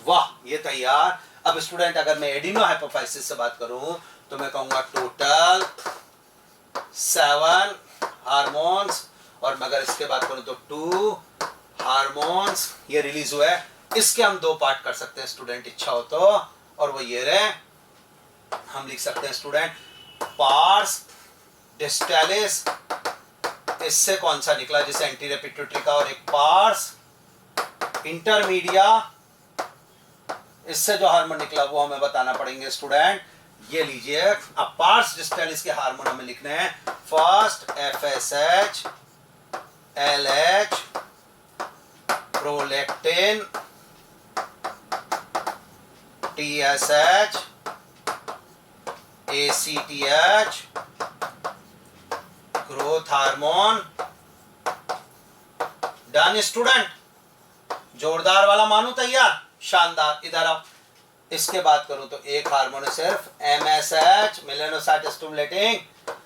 वाह, ये तैयार। अब स्टूडेंट अगर मैं एडिनोहाइपोफाइसिस से बात करूं तो मैं कहूंगा टोटल 7 हार्मोन्स और मैं अगर इसके बात करूं तो 2 हार्मोन्स ये रिलीज हुए हैं। इसके हम 2 पार्ट कर सकते हैं स्टूडेंट, इच्छा हो तो, और वो ये रहे, हम लिख सकते हैं स्टूडेंट पार्स डिस्टालिस, इससे कौन सा निकला, जैसे एंटीरियर पिट्यूटरी का, और एक पार्स इंटरमीडिया, इससे जो हार्मोन निकला वो हमें बताना पड़ेंगे स्टूडेंट। ये लीजिए, अब पार्स डिस्टालिस के हार्मोन हमें लिखने हैं। First FSH, LH, prolactin, TSH, ACTH, growth hormone. Done student, जोरदार वाला मानू तैयार, शानदार। इधर आओ, इसके बात करूं तो एक हार्मोन है सिर्फ एमएसएच, मेलानोसाइट स्टिमुलेटिंग,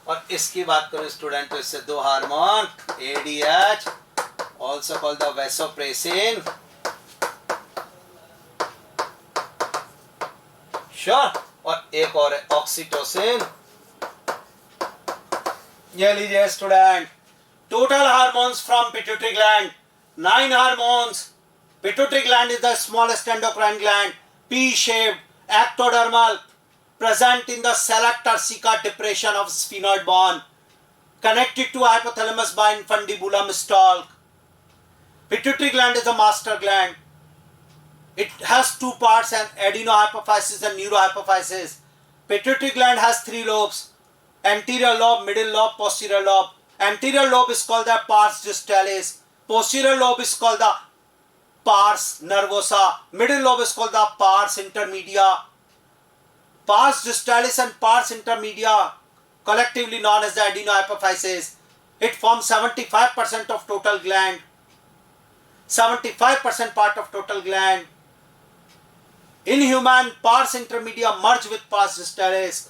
और इसकी बात करूं स्टूडेंट तो इससे 2 hormone ADH, also called the vasopressin, sure, और एक और है ऑक्सीटोसिन। ये लीजिए student, total hormones from pituitary gland 9 hormones. Pituitary gland is the smallest endocrine gland, P-shaped, ectodermal, present in the selector ceca depression of sphenoid bone, connected to hypothalamus by infundibulum stalk. Pituitary gland is a master gland. It has 2 parts, an adenohypophysis and neurohypophysis. Pituitary gland has 3 lobes, anterior lobe, middle lobe, posterior lobe. Anterior lobe is called the pars distalis. Posterior lobe is called the pars nervosa. Middle lobe is called the pars intermedia. Pars distalis and pars intermedia, collectively known as the adenohypophysis. It forms 75% of total gland. 75% part of total gland. In human, pars intermedia merge with pars distalis.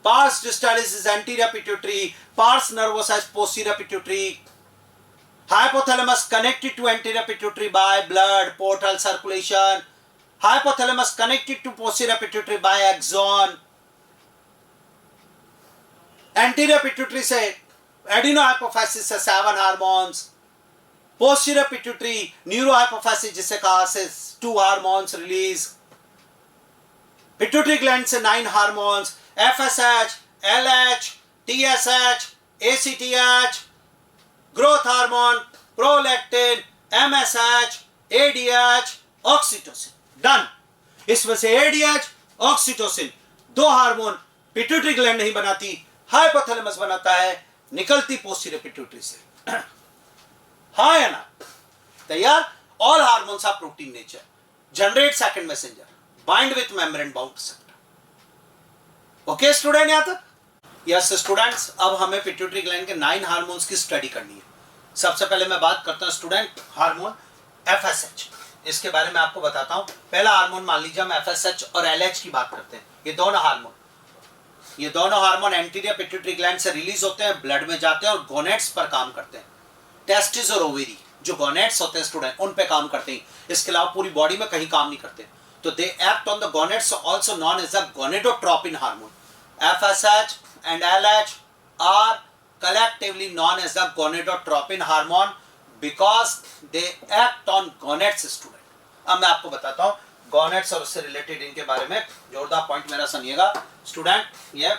Pars distalis is anterior pituitary. Pars nervosa is posterior pituitary. Hypothalamus connected to anterior pituitary by blood, portal circulation. Hypothalamus connected to posterior pituitary by axon. Anterior pituitary से adenohypophysis से 7 hormones, posterior pituitary neurohypophysis जिसे कहा से 2 hormones release, pituitary gland से 9 hormones, FSH, LH, TSH, ACTH, growth hormone, prolactin, MSH, ADH, oxytocin. Done. इसमें से ADH, oxytocin 2 hormone pituitary gland नहीं बनाती, हाइपोथैलेमस बनाता है, निकलती पोस्टीरियर पिट्यूटरी से। हाँ या ना? तैयार? All hormones are protein nature, generate second messenger, bind with membrane bound receptor. Okay student, यहां तक? यस स्टूडेंट्स, अब हमें पिट्यूटरी ग्लैंड के 9 हार्मोन्स की स्टडी करनी है। सबसे पहले मैं बात करता हूं स्टूडेंट हार्मोन एफएसएच, इसके बारे में आपको बताता हूं। पहला हार्मोन मान लीजिए हम एफएसएच और एलएच की बात करते हैं। ये दोनों हार्मोन एंटीरियर पिट्यूटरी ग्लैंड से रिलीज होते हैं, ब्लड में जाते हैं और गोनेट्स पर काम करते हैं। टेस्टिस और ओवेरी जो गोनेट्स होते हैं स्टूडेंट, उन पे काम करते हैं, इसके अलावा पूरी बॉडी में कहीं काम नहीं करते। तो they act on the gonads, also known as the gonadotropin hormone. FSH and LH are collectively known as the gonadotropin hormone because they act on gonads student। अब मैं आपको बताता हूँ गोनेट्स और उससे रिलेटेड इनके बारे में, जोरदार पॉइंट मेरा सुनिएगा स्टूडेंट। ये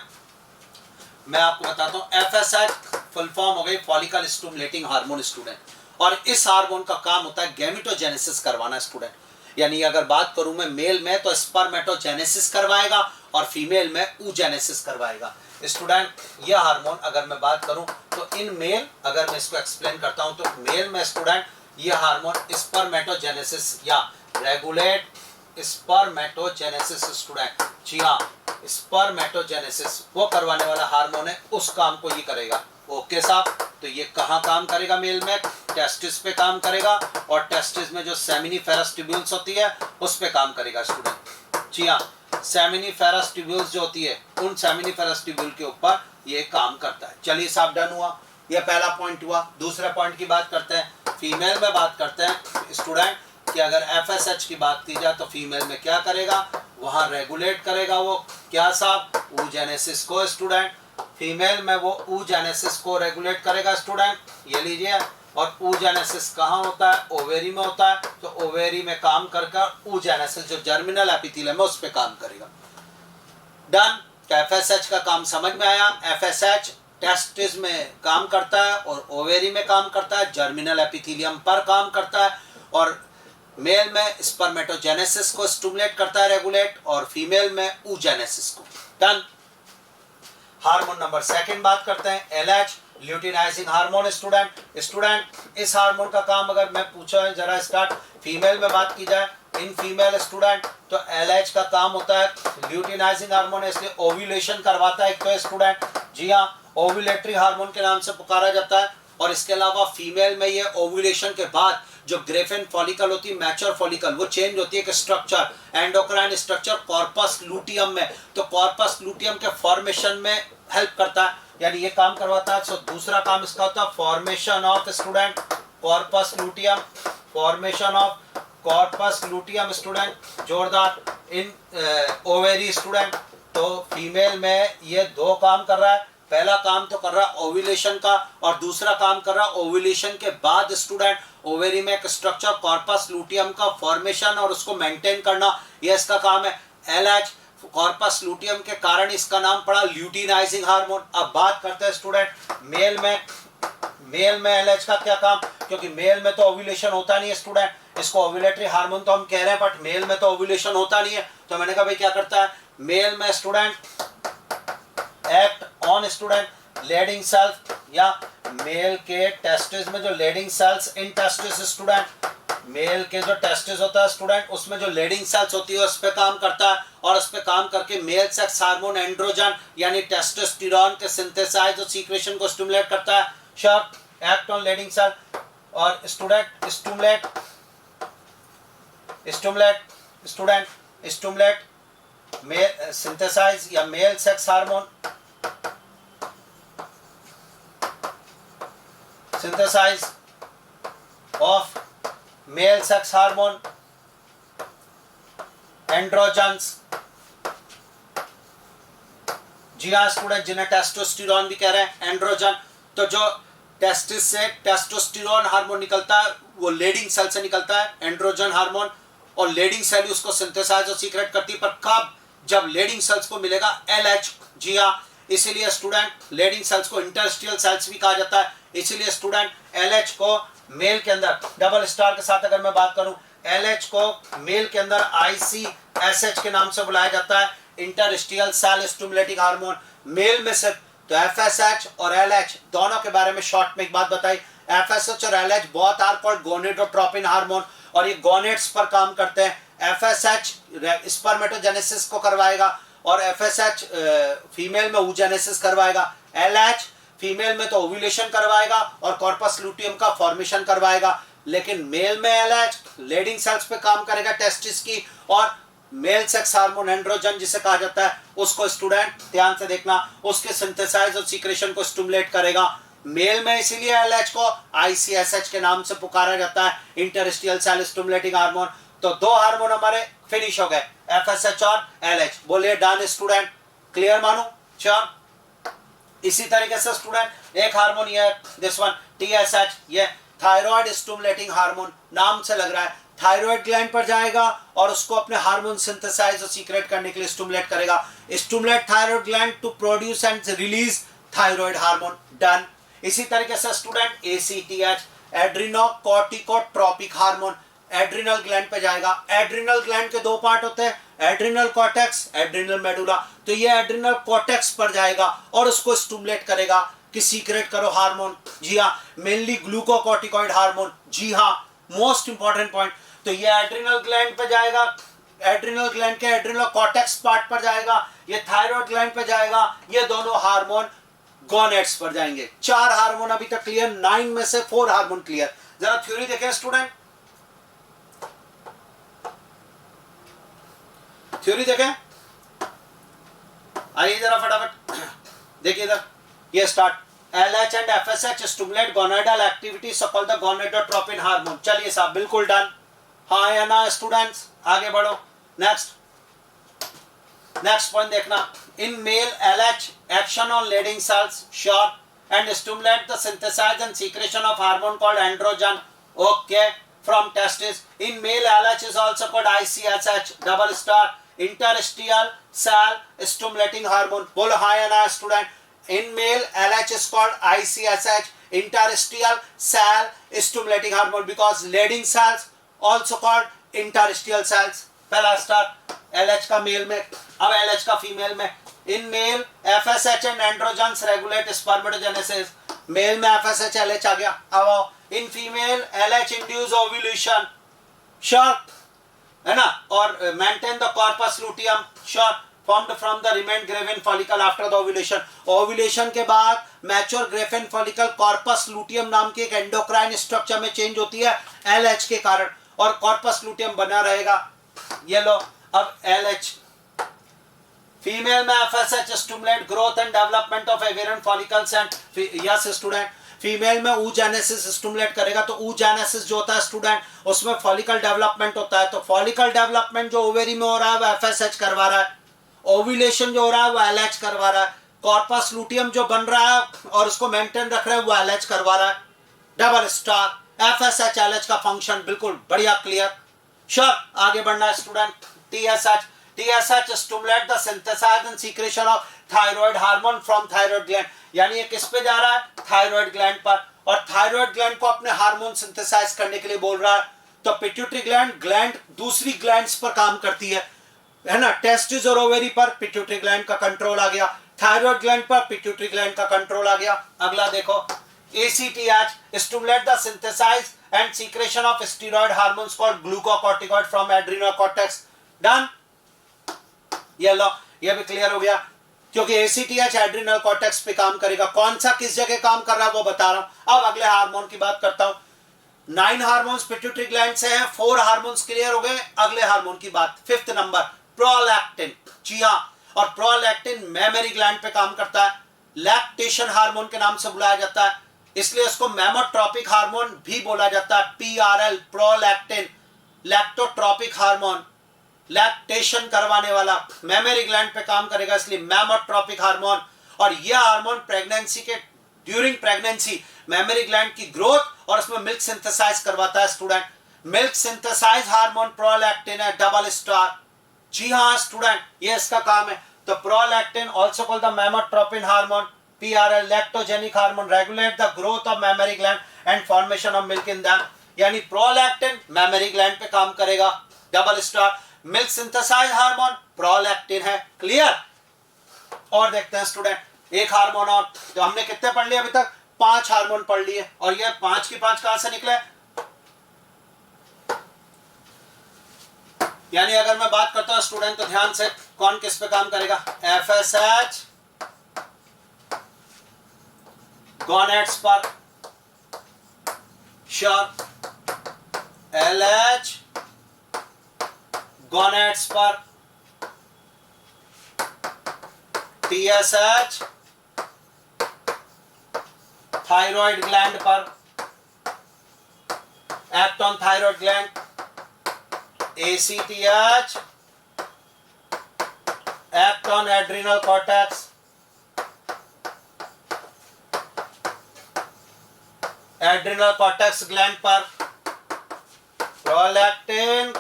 मैं आपको बताता हूँ, एफएसएच फुल फॉर्म हो गई फॉलिकल स्टिमुलेटिंग हार्मोन स्टूडेंट, और इस हार्मोन का काम होता है गैमेटोजेनेसिस करवाना स्टूडेंट। यानी अगर बात करूं मैं मेल में तो स्पर्मेटोजेनेसिस करवाएगा और फीमेल में oogenesis करवाएगा स्टूडेंट। यह हार्मोन अगर मैं बात करूं तो इन मेल, अगर मैं इसको एक्सप्लेन करता हूं तो मेल में स्टूडेंट यह हार्मोन स्पर्मेटोजेनेसिस या रेगुलेट स्पर्मेटोजेनेसिस स्टूडेंट, जी हाँ स्पर्मेटोजेनेसिस वो करवाने वाला हार्मोन है, उस काम को ये करेगा। ओके साहब, तो ये कहाँ काम करेगा? मेल में टेस्टिस पे काम करेगा, और टेस्टिस में जो सेमिनिफेरस ट्यूब्यूल्स होती है उस पे काम करेगा स्टूडेंट। जी हाँ, सेमिनिफेरस ट्यूब्यूल्स जो होती है उन सेमिनिफेरस ट्यूब्यूल के ऊपर ये काम करता है। चलिए साहब, डन हुआ, ये पहला पॉइंट हुआ। दूसरे पॉइंट की बात करते हैं, फीमेल में बात करते हैं स्टूडेंट कि अगर एफएसएच की बात की जाए तो फीमेल में क्या करेगा? वहाँ रेगुलेट करेगा वो क्या साहब? oogenesis को स्टूडेंट। फीमेल में वो oogenesis को रेगुलेट करेगा स्टूडेंट, ये लीजिए। और oogenesis कहाँ होता है? ओवेरी में होता है। तो ओवेरी में काम कर oogenesis जो जर्मिनल एपिथेलियम है उस पर काम करेगा। डन। तो एफएसएच का काम समझ में आया। एफएसएच टेस्टिस में काम करता है और ओवेरी में काम करता है, जर्मिनल एपिथेलियम पर काम करता है, और मेल में स्पर्मेटोजेनेसिस को स्टिमुलेट करता है रेगुलेट, और फीमेल में oogenesis को। डन। हार्मोन नंबर सेकंड बात करते हैं, एलएच ल्यूटिनाइजिंग हार्मोन। स्टूडेंट इस हार्मोन का काम अगर मैं पूछा है जरा स्टार्ट फीमेल में बात की जाए, इन फीमेल स्टूडेंट, तो एलएच का काम होता है ल्यूटिनाइजिंग हार्मोन, इसलिए ओव्यूलेशन करवाता है एक तो स्टूडेंट, जी हाँ, ओव्यूलेटरी हार्मोन के नाम से पुकारा जाता है। और इसके अलावा फीमेल में ये ओव्यूलेशन के बाद जो ग्रेफिन फॉलिकल होती है, मैच्योर फॉलिकल, वो चेंज होती है कि structure, endocrine structure corpus luteum में, तो कॉर्पस लूटियम के फॉर्मेशन में हेल्प करता है, यानी ये काम करवाता है। सो दूसरा काम इसका होता है formation of student corpus luteum, formation of corpus luteum student, जोरदार, इन ओवेरी स्टूडेंट। तो फीमेल में ये दो काम कर रहा है, पहला काम तो कर रहा है ओव्यूलेशन का, और दूसरा काम कर रहा है ओव्यूलेशन के बाद स्टूडेंट ओवेरी में एक स्ट्रक्चर कॉर्पस लूटियम का फॉर्मेशन और उसको मेंटेन करना, ये इसका काम है। एलएच कॉर्पस लूटियम के कारण इसका नाम पड़ा ल्यूटिनाइजिंग हार्मोन। अब बात करते हैं स्टूडेंट मेल में एलएच का क्या काम, क्योंकि मेल में तो ओव्यूलेशन होता नहीं है स्टूडेंट, इसको ओव्यूलेटरी हार्मोन तो हम कह रहे हैं, बट मेल में तो ओव्यूलेशन होता नहीं है। तो मैंने कहा भाई क्या करता है मेल में student, act on student Leydig cells, या मेल के टेस्टिस में जो Leydig cells in testis student, male के जो टेस्टिस होता है स्टूडेंट उसमें जो लेडिंग सेल्स होती है उस पे काम करता है, और उस पे काम करके मेल सेक्स हार्मोन एंड्रोजन यानी टेस्टोस्टेरोन के सिंथेसाइज और सीक्रेशन को स्टिमुलेट करता है। Short act on Leydig cell, और स्टूडेंट स्टिमुलेट मेल सिंथेसाइज या male sex hormone, synthesis of male sex hormone androgens, जी हाँ स्टूडेंट, जिन्हें टेस्टोस्टेरोन भी कह रहे हैं, एंड्रोजन। तो जो टेस्टिस से टेस्टोस्टेरोन हार्मोन निकलता है वो लेडिंग सेल से निकलता है, एंड्रोजन हार्मोन, और लेडिंग सेल उसको सिंथेसाइज और सीक्रेट करती है, पर कब? जब लेडिंग सेल्स को मिलेगा एलएच, जी हाँ, इसीलिए स्टूडेंट लेडिंग सेल्स को इंटरस्टियल सेल्स भी कहा जाता है। इसीलिए स्टूडेंट एलएच को मेल के अंदर डबल स्टार के साथ अगर मैं बात करूं, एलएच को मेल के अंदर आईसीएसएच के नाम से बुलाया जाता है, इंटरस्टियल सेल स्टिमुलेटिंग हार्मोन। मेल में सिर्फ तो एफएसएच और एलएच दोनों के बारे में शॉर्ट में एक बात बताई, एफएसएच और LH both are called gonadotropin hormone, और ये गोनेड्स पर काम करते हैं। एफएसएच स्पर्मेटोजेनेसिस को करवाएगा और एफएसएच फीमेल में oogenesis करवाएगा, एलएच फीमेल में तो ओव्यूलेशन करवाएगा और कॉर्पस लूटियम का फॉर्मेशन करवाएगा। लेकिन मेल में एलएच लेडिंग सेल्स पे काम करेगा टेस्टिस की, और मेल सेक्स हार्मोन एंड्रोजन जिसे कहा जाता है उसको स्टूडेंट ध्यान से देखना, उसके सिंथेसाइज और सीक्रेशन को स्टिमुलेट करेगा। मेल में इसीलिए एलएच को आईसीएसएच के नाम से पुकारा जाता है, इंटरस्टियल सेल स्टिमुलेटिंग हार्मोन। तो दो हार्मोन हमारे फिनिश हो गए, एफएसएच और एलएच। बोलिए डन स्टूडेंट, क्लियर मानो? श्योर। इसी तरीके से स्टूडेंट एक हार्मोन ये दिस वन टीएसएच, ये थायराइड स्टिमुलेटिंग हार्मोन, नाम से लग रहा है थायराइड ग्लैंड पर जाएगा और उसको अपने हार्मोन सिंथेसाइज और सीक्रेट करने के लिए स्टिमुलेट करेगा। Stimulate thyroid gland to produce and release thyroid hormone, done. इसी तरीके से student ACTH adrenocorticotropic hormone, adrenal gland पे जाएगा। एड्रिनल ग्लैंड के दो पार्ट होते हैं, एड्रिनल कॉर्टेक्स, एड्रिनल मेडुला। तो ये एड्रिनल कॉर्टेक्स पर जाएगा और उसको स्टिमुलेट करेगा कि सीक्रेट करो हार्मोन, जी हाँ, मेनली ग्लूकोकॉर्टिकॉइड हार्मोन, जी हाँ, मोस्ट इंपॉर्टेंट पॉइंट। तो ये एड्रिनल ग्लैंड पे जाएगा, एड्रिनल ग्लैंड के एड्रिनल कॉर्टेक्स पार्ट पर जाएगा, ये थायराइड ग्लैंड पे जाएगा, ये दोनों हार्मोन गोनेड्स पर जाएंगे। 4 हार्मोन अभी तक क्लियर, 9 में से 4 हार्मोन क्लियर। जरा थ्योरी देखें स्टूडेंट, थ्योरी देखें, आइए जरा फटाफट देखिए इधर, ये start. LH and FSH stimulate gonadal activity, so called the gonadotropin hormone। चलिए साहब, बिल्कुल डन, हाँ या ना स्टूडेंट्स, आगे बढ़ो। नेक्स्ट नेक्स्ट पॉइंट देखना, in male LH action on Leydig cells short and stimulate the synthesise and secretion of hormone called androgen, okay, from testis. In male LH is also called ICSH double star, interstitial cell stimulating hormone. बोलो हां या ना student. In male LH is called ICSH, interstitial cell stimulating hormone, because leading cells also called interstitial cells. पहला star LH का male में, अब LH का female में. In male FSH and androgens regulate spermatogenesis. Male में FSH LH आ गया. अब in female LH induce ovulation, sure है ना, और maintain the corpus luteum, sure, formed from the remained Graafian follicle after the ovulation. Ovulation के बाद mature Graafian follicle corpus luteum नाम के एक एंडोक्राइन स्ट्रक्चर में चेंज होती है LH के कारण, और कॉर्पस लुटियम बना रहेगा. ये लो, अब LH फीमेल में FSH stimulate growth and development of avian follicles and, yes student, female में oogenesis स्टिमुलेट करेगा. तो oogenesis जो होता है स्टूडेंट, उसमें फॉलिकल डेवलपमेंट होता है. तो फॉलिकल डेवलपमेंट जो ओवेरी में हो रहा है वो FSH करवा रहा है, ओव्यूलेशन जो हो रहा है वो LH करवा रहा है, कॉर्पस लुटियम जो बन रहा है और उसको मेंटेन रख रहा है वो LH करवा रहा है. डबल स्टार FSH LH का फंक्शन बिल्कुल बढ़िया, क्लियर, श्योर. आगे बढ़ना है student. TSH stimulate the synthesise and secretion of thyroid hormone from thyroid gland. यानी ये किस पे जा रहा है, थायराइड ग्लैंड पर, और थायराइड ग्लैंड को अपने हार्मोन सिंथेसाइज करने के लिए बोल रहा है. तो पिट्यूटरी ग्लैंड दूसरी ग्लैंड्स पर काम करती है ना. टेस्टिस और ओवेरी पर पिट्यूटरी ग्लैंड का कंट्रोल आ गया, थायराइड ग्लैंड पर पिट्यूटरी ग्लैंड का कंट्रोल आ गया. अगला देखो, ACTH stimulate the synthesise and secretion of steroid hormones called glucocorticoid from adrenal cortex. Done. ये लो, ये भी क्लियर हो गया, क्योंकि ACTH एड्रिनल कॉर्टेक्स पे काम करेगा. कौन सा किस जगह काम कर रहा है वो बता रहा हूं. अब अगले हार्मोन की बात करता हूं. 9 हार्मोन्स पिट्यूटरी ग्लैंड से हैं, 4 हार्मोन्स क्लियर हो गए. अगले हार्मोन की बात, 5th नंबर, प्रोलैक्टिन. जी हाँ, और प्रोलैक्टिन मेमरी ग्लैंड पे काम करता है. लैक्टेशन हार्मोन के नाम से बुलाया जाता है, इसलिए इसको मेमोट्रोपिक हार्मोन भी बोला जाता है. PRL, प्रोलैक्टिन, लैक्टोट्रोपिक हार्मोन, लैक्टेशन करवाने वाला, मेमरी ग्लैंड पे काम करेगा, इसलिए मेमोट्रोपिक हार्मोन. और यह हार्मोन प्रेगनेंसी के ड्यूरिंग प्रेगनेंसी मेमरी ग्लैंड की ग्रोथ और उसमें मिल्क सिंथेसाइज करवाता है. Student, milk synthesise hormone prolactin है, डबल स्टार. जी हाँ स्टूडेंट, ये इसका काम है. तो prolactin also called the mammotropin hormone, PRL, lactogenic hormone, regulate the growth of mammary gland and formation of milk in them. यानी प्रोलैक्टिन मेमरी ग्लैंड पे काम करेगा, double star. Milk synthesise hormone prolactin है, क्लियर. और देखते हैं student, एक hormone और. तो हमने कितने पढ़ लिए अभी तक, 5 हार्मोन पढ़ लिए, और ये 5 की 5 कहां से निकले. यानी अगर मैं बात करता हूं स्टूडेंट तो ध्यान से, कौन किस पे काम करेगा, FSH गोनेट्स पर, श्योर, LH गोनेट्स पर, TSH थायराइड ग्लैंड पर, act on thyroid gland. ACTH act on adrenal cortex, adrenal cortex gland पर. Prolactin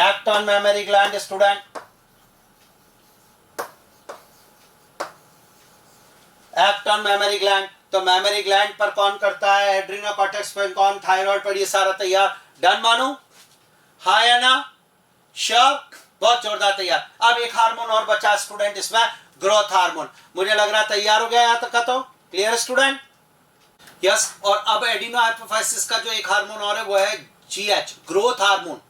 act on mammary gland. Student, act on mammary gland. तो मेमरी ग्लैंड पर कौन करता है, adrenal cortex पर कौन, थायराइड पर. ये सारा तैयार, डन मानो, हाँ या ना, श्योर, बहुत जोरदार तैयार. अब एक हार्मोन और बचा स्टूडेंट, इसमें ग्रोथ हार्मोन. मुझे लग रहा है तैयार हो गया यहां तक का. तो क्लियर स्टूडेंट, यस. और अब एडिनो हाइपोफाइसिस का जो एक हार्मोन और है वो है GH, ग्रोथ हार्मोन,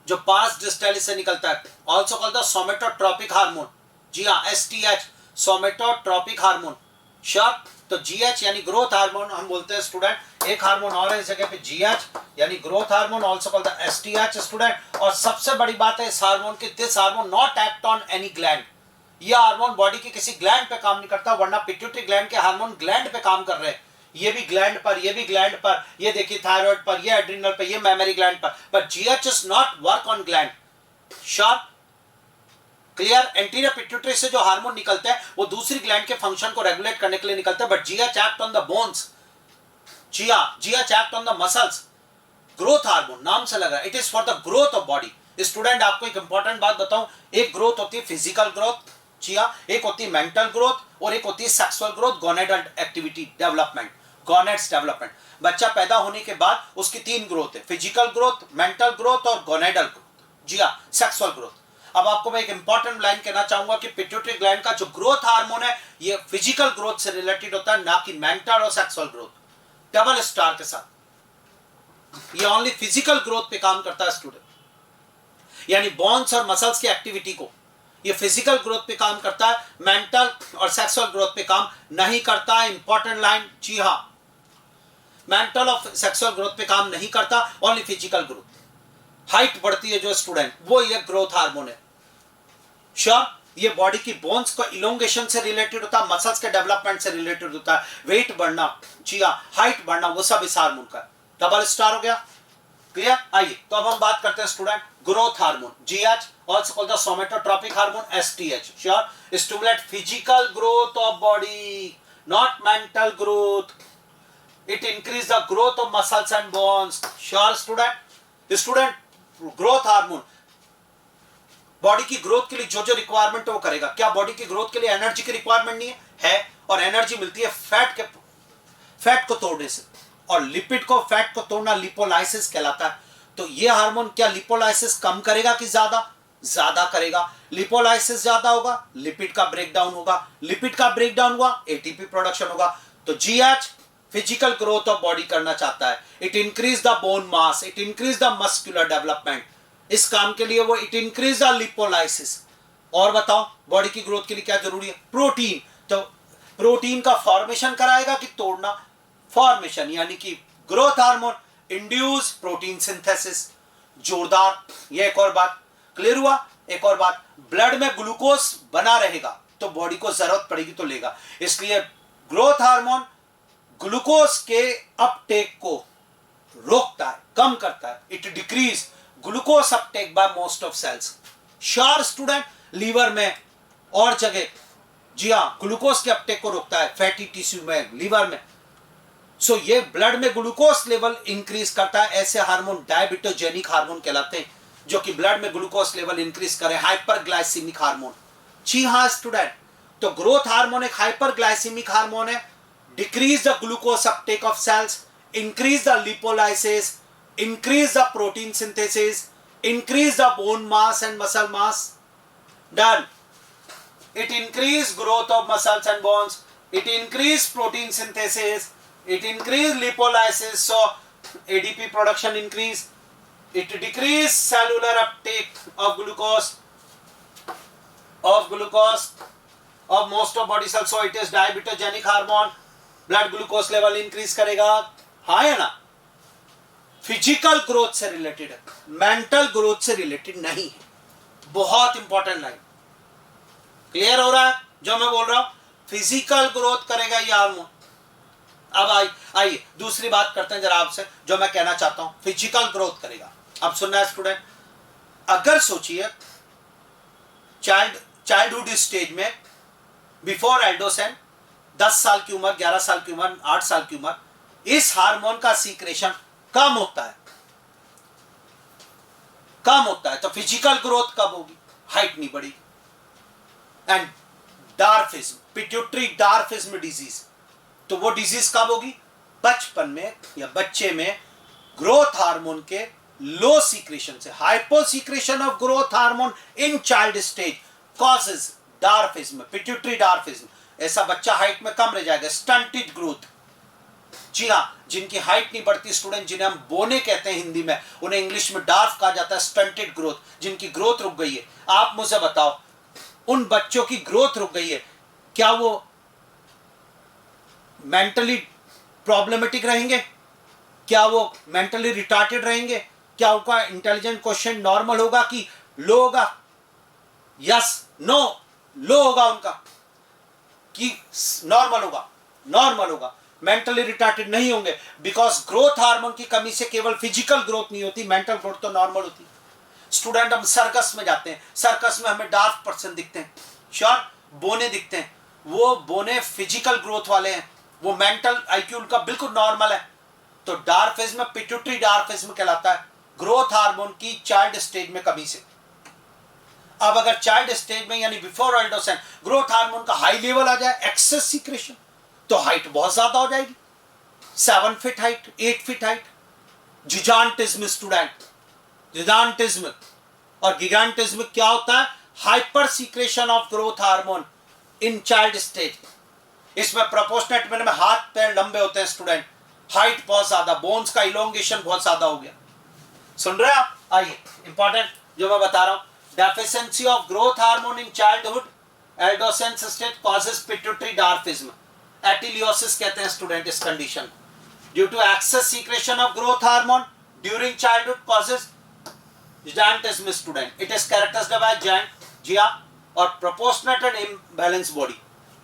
जो पास डिस्टेलिस से निकलता है, ऑल्सो कॉल्ड द सोमेटोट्रोपिक हार्मोन. जी हाँ, STH, सोमेटोट्रोपिक हार्मोन, श्योर. तो GH यानी ग्रोथ हार्मोन हम बोलते हैं स्टूडेंट. एक हार्मोन और है इस जगह पे, GH यानी growth hormone, also called the STH student. और सबसे बड़ी बात है इस हार्मोन की, this hormone not act on any gland. यह हार्मोन बॉडी के किसी ग्लैंड पे काम नहीं करता, वरना पिट्यूटरी ग्लैंड के हार्मोन ग्लैंड पे काम कर रहे हैं. ये भी ग्लैंड पर, ये भी ग्लैंड पर, ये देखिए थायराइड पर, ये एड्रिनल पर, ये मेमोरी ग्लैंड पर, but GH is not work on gland. Sharp clear. Anterior pituitary से जो हार्मोन निकलते हैं वो दूसरी ग्लैंड के फंक्शन को रेगुलेट करने के लिए निकलते हैं, but GH act on the bones, GH act on the muscles. Growth hormone नाम से लग रहा है, it is for the growth of body. Student आपको एक इंपॉर्टेंट बात बताऊं, एक ग्रोथ होती है फिजिकल ग्रोथ, एक होती है मेंटल ग्रोथ और एक होती है sexual growth, gonadal activity development, gonads development. बच्चा पैदा होने के बाद उसकी 3 ग्रोथ है, फिजिकल ग्रोथ, मेंटल ग्रोथ और गोनेडल ग्रोथ, सेक्सुअल ग्रोथ। अब आपको मैं एक इंपॉर्टेंट लाइन कहना चाहूंगा कि पिट्यूटरी ग्लैंड का जो ग्रोथ हार्मोन है ये फिजिकल ग्रोथ से रिलेटेड होता है, ना कि मेंटल और सेक्सुअल ग्रोथ। डबल स्टार के साथ ये ओनली फिजिकल ग्रोथ पे काम करता है स्टूडेंट, यानी बोन्स और मसल्स की एक्टिविटी को ये फिजिकल ग्रोथ पे काम करता है, मेंटल और सेक्सुअल ग्रोथ पे काम नहीं करता है। इंपॉर्टेंट लाइन, जी हां, मेंटल और सेक्सुअल ग्रोथ पे काम नहीं करता, ओनली फिजिकल ग्रोथ। हाइट बढ़ती है जो स्टूडेंट, वो ये ग्रोथ हार्मोन है। श्योर, ये बॉडी की बोन्स को इलोंगेशन से रिलेटेड होता है, मसल्स के डेवलपमेंट से रिलेटेड होता है, वेट बढ़ना, जी हां, हाइट बढ़ना, वो सब इस हार्मोन का। डबल स्टार हो गया, क्लियर। आइए तो अब हम बात करते हैं student growth hormone, GH, also called the somatotropic hormone, STH. Sure, stimulate physical growth of body, not mental growth. It increase the growth of muscles and bones. Sure, student growth hormone body की growth के लिए जो जो requirement है वो करेगा। क्या body की ग्रोथ के लिए एनर्जी की रिक्वायरमेंट नहीं है? और एनर्जी मिलती है फैट को तोड़ने से, और लिपिड को फैट को तोड़ना लिपोलाइसिस कहलाता है। तो ये हार्मोन क्या लिपोलाइसिस कम करेगा कि ज्यादा करेगा? लिपोलाइसिस ज्यादा होगा, लिपिड का ब्रेकडाउन होगा, लिपिड का ब्रेकडाउन हुआ, एटीपी प्रोडक्शन होगा। तो GH physical growth of body करना चाहता है, it increase the bone mass, it increase the muscular development. इस काम के लिए वो इट इंक्रीज द लिपोलाइसिस। और बताओ बॉडी की ग्रोथ के लिए क्या जरूरी है? प्रोटीन। तो प्रोटीन का फॉर्मेशन कराएगा कि तोड़ना? फॉर्मेशन, यानी कि growth hormone induce protein synthesis. जोरदार। ये एक और बात क्लियर हुआ। एक और बात, ब्लड में ग्लूकोज बना रहेगा तो बॉडी को जरूरत पड़ेगी तो लेगा, इसलिए ग्रोथ हार्मोन ग्लूकोज के अपटेक को रोकता है, कम करता है। It decrease glucose uptake by most of cells. Sure student, liver में और जगह, जी हाँ, ग्लूकोज के अपटेक को रोकता है, फैटी टिश्यू में, लीवर में। सो ये ब्लड में ग्लूकोज लेवल इंक्रीज करता है। ऐसे हार्मोन डायबिटोजेनिक हार्मोन कहलाते हैं, जो कि ब्लड में ग्लूकोज लेवल इंक्रीज करे, हाइपरग्लाइसीमिक हार्मोन। जी हाँ स्टूडेंट, तो ग्रोथ हार्मोन एक हाइपरग्लाइसीमिक हार्मोन है। Decrease the glucose uptake of cells, increase the lipolysis, increase the protein synthesis, increase the bone mass and muscle mass. Done. It increase growth of muscles and bones. It increase protein synthesis. It increase lipolysis. So ADP production increase. It decrease cellular uptake of glucose. Of most of body cells. So it is diabetogenic hormone. Blood glucose level increase करेगा. हाँ है ना? Physical growth से related है. Mental growth से related नहीं है. बहुत important लाइन. क्लियर हो रहा है जो मैं बोल रहा हूं? फिजिकल ग्रोथ करेगा ये हार्मोन। अब आइए दूसरी बात करते हैं जरा आपसे, जो मैं कहना चाहता हूं, फिजिकल ग्रोथ करेगा। अब सुनना है स्टूडेंट, अगर सोचिए चाइल्डहुड स्टेज में, बिफोर एडोसेंट, 10 साल की उम्र, 11 साल की उम्र, 8 साल की उम्र, इस हार्मोन का सीक्रेशन कम होता है, तो फिजिकल ग्रोथ कब होगी? हाइट नहीं बढ़ेगी। एंड डार्फिज्म, पिट्यूटरी डार्फिज्म डिजीज, तो वो डिजीज कब होगी? बचपन में या बच्चे में ग्रोथ हार्मोन के लो सीक्रेशन से। Hypo secretion of growth hormone in child stage causes dwarfism, pituitary dwarfism. ऐसा बच्चा हाइट में कम रह जाएगा, स्टंटेड ग्रोथ। जी हाँ, जिनकी हाइट नहीं बढ़ती स्टूडेंट, जिन्हें हम बोने कहते हैं हिंदी में, उन्हें इंग्लिश में डार्फ कहा जाता है, स्टंटेड ग्रोथ, जिनकी ग्रोथ रुक गई है। आप मुझे बताओ, उन बच्चों की ग्रोथ रुक गई है, क्या वो मेंटली प्रॉब्लमेटिक रहेंगे? क्या वो मेंटली रिटार्टेड रहेंगे? क्या उनका इंटेलिजेंट क्वेश्चन नॉर्मल होगा कि लो होगा? यस, नो, लो होगा उनका कि नॉर्मल होगा? नॉर्मल होगा। मेंटली रिटार्टेड नहीं होंगे, बिकॉज ग्रोथ हार्मोन की कमी से केवल फिजिकल ग्रोथ नहीं होती, मेंटल ग्रोथ तो नॉर्मल होती है। स्टूडेंट, हम सर्कस में जाते हैं, सर्कस में हमें डार्क पर्सन दिखते हैं, श्योर, बोने दिखते हैं, वो बोने फिजिकल ग्रोथ वाले हैं, वो मेंटल आईक्यू का बिल्कुल नॉर्मल है। तो डार्फिज्म पिट्यूटरी डार्फिज्म कहलाता है, ग्रोथ हार्मोन की चाइल्ड स्टेज में कमी से। अब अगर चाइल्ड स्टेज में यानी बिफोर एडोसेंस ग्रोथ हार्मोन का हाई लेवल आ जाए, एक्सेस सीक्रेशन, तो हाइट बहुत ज्यादा हो जाएगी, 7 feet height, 8 feet height. Gigantism student, gigantism और गिगांटिज्म क्या होता है? Hyper secretion of growth hormone in child stage. इसमें प्रोपोर्शनेट में हाथ पैर लंबे होते हैं स्टूडेंट, हाइट बहुत ज्यादा, बोन्स का इलोंगेशन बहुत ज्यादा हो गया। सुन रहे हैं आप? आइए, इंपॉर्टेंट जो मैं बता रहा हूं, deficiency of growth hormone in childhood adolescence stage causes pituitary dwarfism, ateliosis कहते हैं स्टूडेंट इस condition. Due to excess secretion of growth hormone during childhood causes gigantism student. It is characterized by giant और proportionate and imbalance body.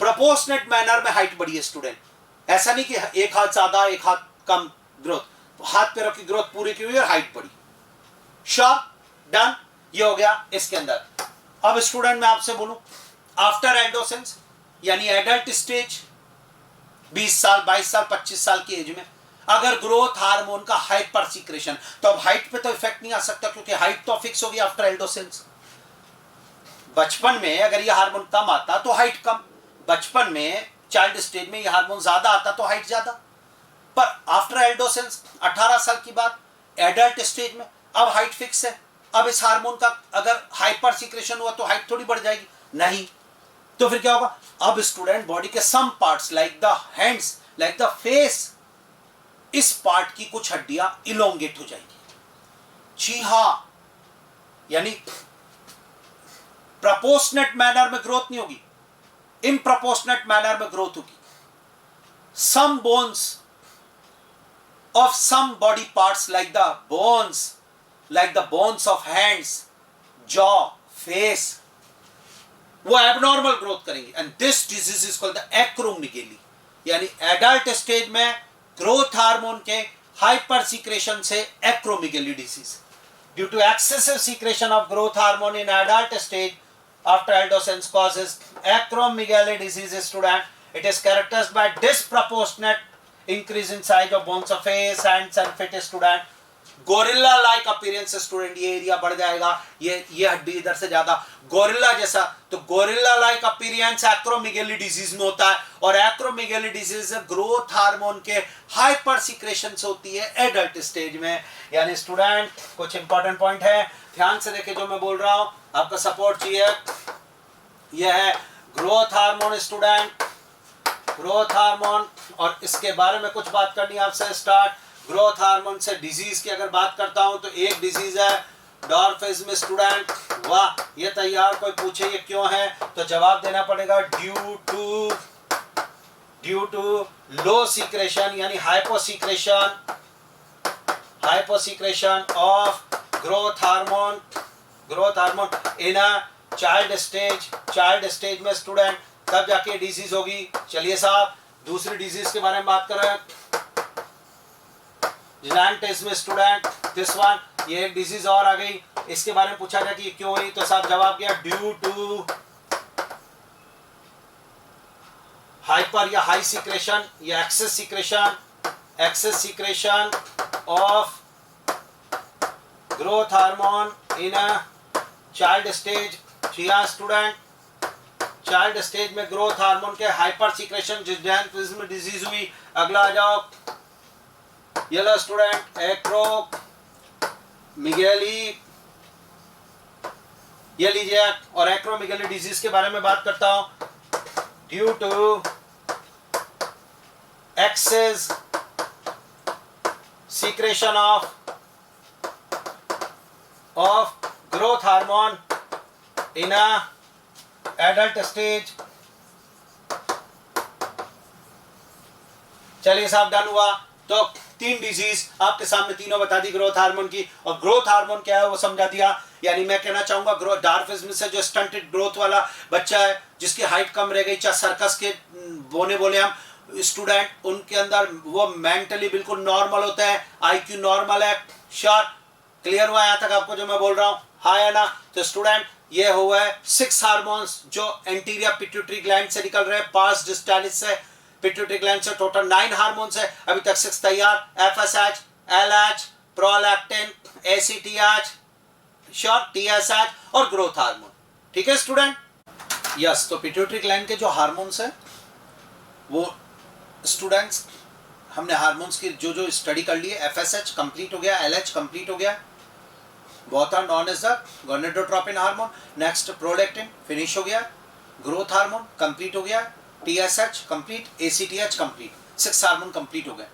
Proportionate manner में height बढ़ी है student, ऐसा नहीं कि एक हाथ ज्यादा एक हाथ कम ग्रोथ, हाथ पैरों की ग्रोथ पूरी की हुई और हाइट बढ़ी। श्योर, डन, ये हो गया इसके अंदर। अब स्टूडेंट मैं आपसे बोलूं, आफ्टर एडोसेंस यानी एडल्ट स्टेज 20 साल 22 साल 25 साल की एज में अगर ग्रोथ हार्मोन का हाइपर सीक्रेशन, तो अब हाइट पे तो इफेक्ट नहीं आ सकता क्योंकि हाइट तो फिक्स होगी आफ्टर एडोसेंस। बचपन में अगर ये हार्मोन कम आता तो हाइट कम, बचपन में चाइल्ड स्टेज में ये हार्मोन ज्यादा आता तो हाइट ज्यादा। पर आफ्टर एडोसेंस 18 साल की बात, एडल्ट स्टेज में अब हाइट फिक्स है, अब इस हार्मोन का अगर हाइपर सीक्रेशन हुआ तो हाइट थोड़ी बढ़ जाएगी, नहीं। तो फिर क्या होगा? अब स्टूडेंट बॉडी के some parts like the hands, like the face, इस पार्ट की कुछ हड्डियां इलोंगेट हो जाएगी। जी हां, यानी प्रपोर्शनेट मैनर में ग्रोथ नहीं होगी, इम्प्रपोर्शनेट मैनर में ग्रोथ होगी। Some bones of some body parts like the bones of hands, jaw, face, वो एबनॉर्मल ग्रोथ करेंगे and this disease is called the acromegaly. यानी एडल्ट स्टेज में ग्रोथ हार्मोन के हाइपर सीक्रेशन से acromegaly disease. Due to excessive secretion of growth hormone in adult stage after adolescence causes acromegaly disease student. It is characterised by disproportionate increase in size of bones of face, hands and feet student. Gorilla like appearance student, ये area बढ़ जाएगा, ये हड्डी इधर से ज्यादा, gorilla जैसा। तो gorilla like appearance acromegaly disease में होता है और एक्रोमेगाली डिजीज ग्रोथ हार्मोन के हाइपर सीक्रेशन से होती है एडल्ट स्टेज में। यानी स्टूडेंट कुछ इंपॉर्टेंट पॉइंट है, ध्यान से देखे जो मैं बोल रहा हूं, आपका सपोर्ट चाहिए। यह है growth hormone student, growth hormone, और इसके बारे में कुछ बात करनी है आपसे। स्टार्ट ग्रोथ हार्मोन से डिजीज की अगर बात करता हूं तो एक डिजीज है डॉर्फिज्म स्टूडेंट। वाह, ये तैयार, कोई पूछे ये क्यों है तो जवाब देना पड़ेगा ड्यू टू लो सीक्रेशन यानी hyposecretion of growth hormone in a child stage में स्टूडेंट, तब जाके डिजीज होगी। चलिए साहब, दूसरी डिजीज के बारे में बात कर रहे हैं, जिजांटिज्म स्टूडेंट। दिस वन, ये एक डिजीज और आ गई, इसके बारे में पूछा जाए कि क्यों हुई, तो साहब जवाब किया ड्यू टू हाइपर या हाई सीक्रेशन या excess secretion of growth hormone in a child stage. जी हाँ स्टूडेंट, चाइल्ड स्टेज में ग्रोथ हार्मोन के हाइपर सीक्रेशन जिजांटिज्म डिजीज हुई। अगला आ जाओ, येलो स्टूडेंट, एक्रोमेगाली, ये लीजिए, और एक्रोमेगाली डिजीज के बारे में बात करता हूं। Due to excess secretion of growth hormone in a adult stage. चलिए साहब, डन हुआ। तो 3 डिजीज आपके सामने तीनों बता दी ग्रोथ हार्मोन की, और ग्रोथ हार्मोन क्या है वो समझा दिया। यानी मैं कहना चाहूंगा ग्रोथ डार्फिज्म से जो स्टंटेड ग्रोथ वाला बच्चा है जिसकी हाइट कम रह गई, चाहे सर्कस के बोने बोले हम, स्टूडेंट उनके अंदर वो मेंटली बिल्कुल नॉर्मल होते हैं, आईक्यू नॉर्मल है। श्योर, क्लियर हुआ यहां तक आपको जो मैं बोल रहा हूं? हाँ या ना? तो स्टूडेंट ये हुआ है 6 हार्मोन्स जो एंटीरियर पिट्यूटरी ग्लैंड से निकल रहे हैं, पास डिस्टालिस से, पिट्यूटरी ग्लैंड से। टोटल 9 हार्मोन्स है, अभी तक 6 तैयार, FSH, LH, prolactin, ACTH, sure, TSH और ग्रोथ हार्मोन। ठीक है स्टूडेंट? यस, तो पिट्यूटरी ग्लैंड के जो हार्मोन्स है वो स्टूडेंट्स हमने हार्मोन्स की जो जो स्टडी कर ली है, एफएसएच कंप्लीट हो गया, एलएच कंप्लीट हो गया, both are known as the gonadotropin hormone. Next prolactin finish हो गया, ग्रोथ हार्मोन कंप्लीट हो गया, TSH complete, ACTH complete, 6 hormone complete हो गए।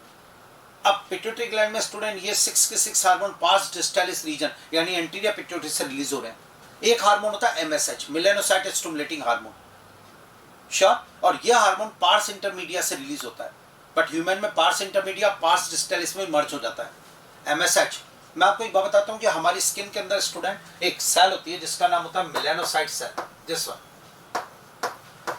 अब पिट्यूटरी ग्लैंड में स्टूडेंट ये 6 के 6 हार्मोन पास डिस्टालिस रीजन यानी एंटीरियर पिट्यूटरी से रिलीज हो रहे हैं। एक हार्मोन होता है MSH, melanocyte stimulating hormone, sure, और यह हार्मोन पार्स इंटरमीडिया से रिलीज होता है, बट ह्यूमन में पार्स इंटरमीडिया पार्स डिस्टालिस में मर्ज हो जाता है एमएसएच। मैं आपको एक बात बताता हूं कि हमारी स्किन के अंदर स्टूडेंट एक सेल होती है जिसका नाम होता है melanocyte cell. This one,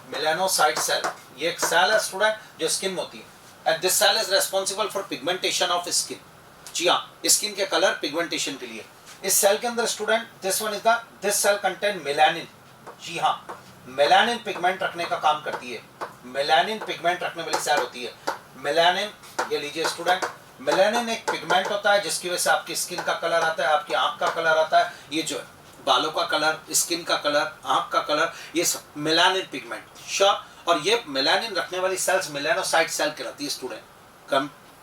melanocyte cell, ये एक सेल है स्टूडेंट जो स्किन में होती है, and this cell is responsible for pigmentation of skin. जी हाँ, स्किन के कलर पिगमेंटेशन के लिए। इस सेल के अंदर student this cell contain melanin. जी हाँ, मेलानिन पिगमेंट रखने का काम करती है, मेलानिन पिगमेंट रखने वाली सेल होती है। मेलानिन, ये लीजिए स्टूडेंट, मेलानिन एक पिगमेंट होता है जिसकी वजह से आपकी स्किन का कलर आता है, आपकी आंख का कलर आता है, ये जो है बालों का कलर, स्किन का कलर, आंख का कलर, ये सब मेलानिन पिगमेंट। श्योर, और ये मेलानिन रखने वाली सेल्स मेलानोसाइट सेल कहलाती है स्टूडेंट।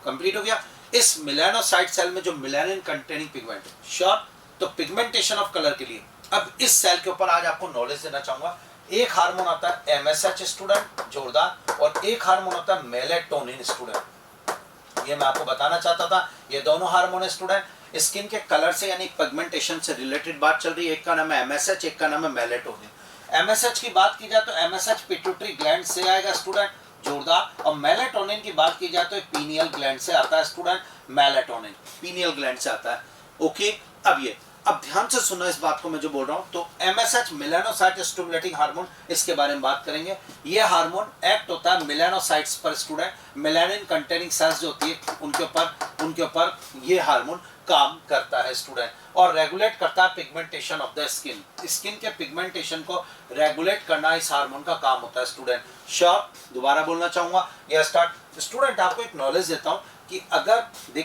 कंप्लीट हो गया। इस मेलानोसाइट सेल में जो मेलानिन कंटेनिंग पिगमेंट है, श्योर, तो पिगमेंटेशन ऑफ कलर के लिए। अब इस सेल के ऊपर आज आपको नॉलेज देना चाहूंगा। एक हार्मोन आता है एमएसएच स्टूडेंट, जोरदार, और एक हार्मोन होता है मेलेटोनिन स्टूडेंट। ये मैं आपको बताना चाहता था, ये दोनों हार्मोन है स्टूडेंट स्किन के कलर से यानी पिगमेंटेशन से रिलेटेड बात चल रही है। एक का नाम है एमएसएच, एक का नाम है मेलेटोनिन। एमएसएच की बात की जाए तो एमएसएच पिट्यूटरी ग्लैंड से आएगा स्टूडेंट, जोरदार, और मेलेटोनिन की बात की जाए तो पीनियल ग्लैंड से आता है स्टूडेंट, मेलेटोनिन पीनियल ग्लैंड से आता है। ओके, अब ध्यान से सुनना इस बात को मैं जो बोल रहा हूं। तो एमएसएच मेलानोसाइट स्टिमुलेटिंग हार्मोन, इसके बारे में बात करेंगे। ये हार्मोन एक्ट होता है मेलानोसाइट्स पर स्टूडेंट, मेलानिन कंटेनिंग सेल्स जो होती है उनके ऊपर ये हार्मोन काम करता है स्टूडेंट, और रेगुलेट करता है pigmentation of the skin. Skin के पिगमेंटेशन को रेगुलेट करना इस हार्मोन का काम होता है स्टूडेंट। श्योर, दोबारा बोलना चाहूंगा, ये स्टार्ट स्टूडेंट आपको एक नॉलेज देता हूं कि अगर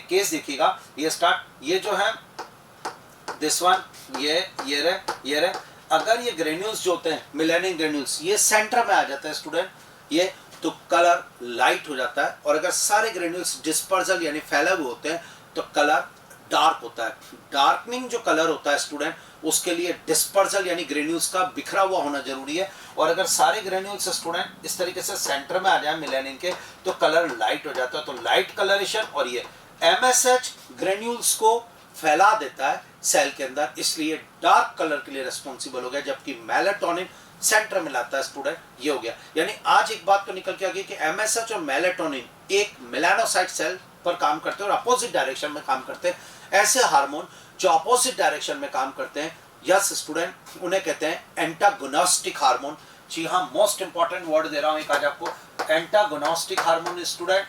केस देखिएगा, ये स्टार्ट, ये जो है दिस वन, ये रहे, अगर ये ग्रेन्यूल्स जो होते हैं मेलानिन ग्रेन्यूल्स, ये सेंटर में आ जाता है स्टूडेंट, ये तो कलर लाइट हो जाता है, और अगर सारे ग्रेन्यूल्स डिस्पर्सल यानी फैले हुए होते हैं तो कलर डार्क होता है। डार्कनिंग जो कलर होता है स्टूडेंट, उसके लिए डिस्पर्सल यानी ग्रेन्यूल्स का बिखरा हुआ होना जरूरी है, और अगर सारे ग्रेन्यूल्स स्टूडेंट इस तरीके से सेंटर में आ जाए मेलानिन के तो कलर लाइट हो जाता है। तो लाइट कलरेशन, और ये एमएसएच ग्रेन्यूल्स को फैला देता है सेल के अंदर, इसलिए डार्क कलर के लिए रिस्पॉन्सिबल हो गया, जबकि मेलाटोनिन सेंटर में लाता है स्टूडेंट, ये हो गया। यानी आज एक बात तो निकल के आ गई कि एमएसएच और मेलाटोनिन एक मेलानोसाइट सेल पर काम करते हैं और अपोजिट डायरेक्शन में काम करते हैं। ऐसे हार्मोन जो अपोजिट डायरेक्शन में काम करते हैं, यस स्टूडेंट, उन्हें कहते हैं एंटागोनिस्टिक हार्मोन। जी हाँ, मोस्ट इंपॉर्टेंट वर्ड दे रहा हूं एक आज आपको, एंटागोनिस्टिक हार्मोन स्टूडेंट,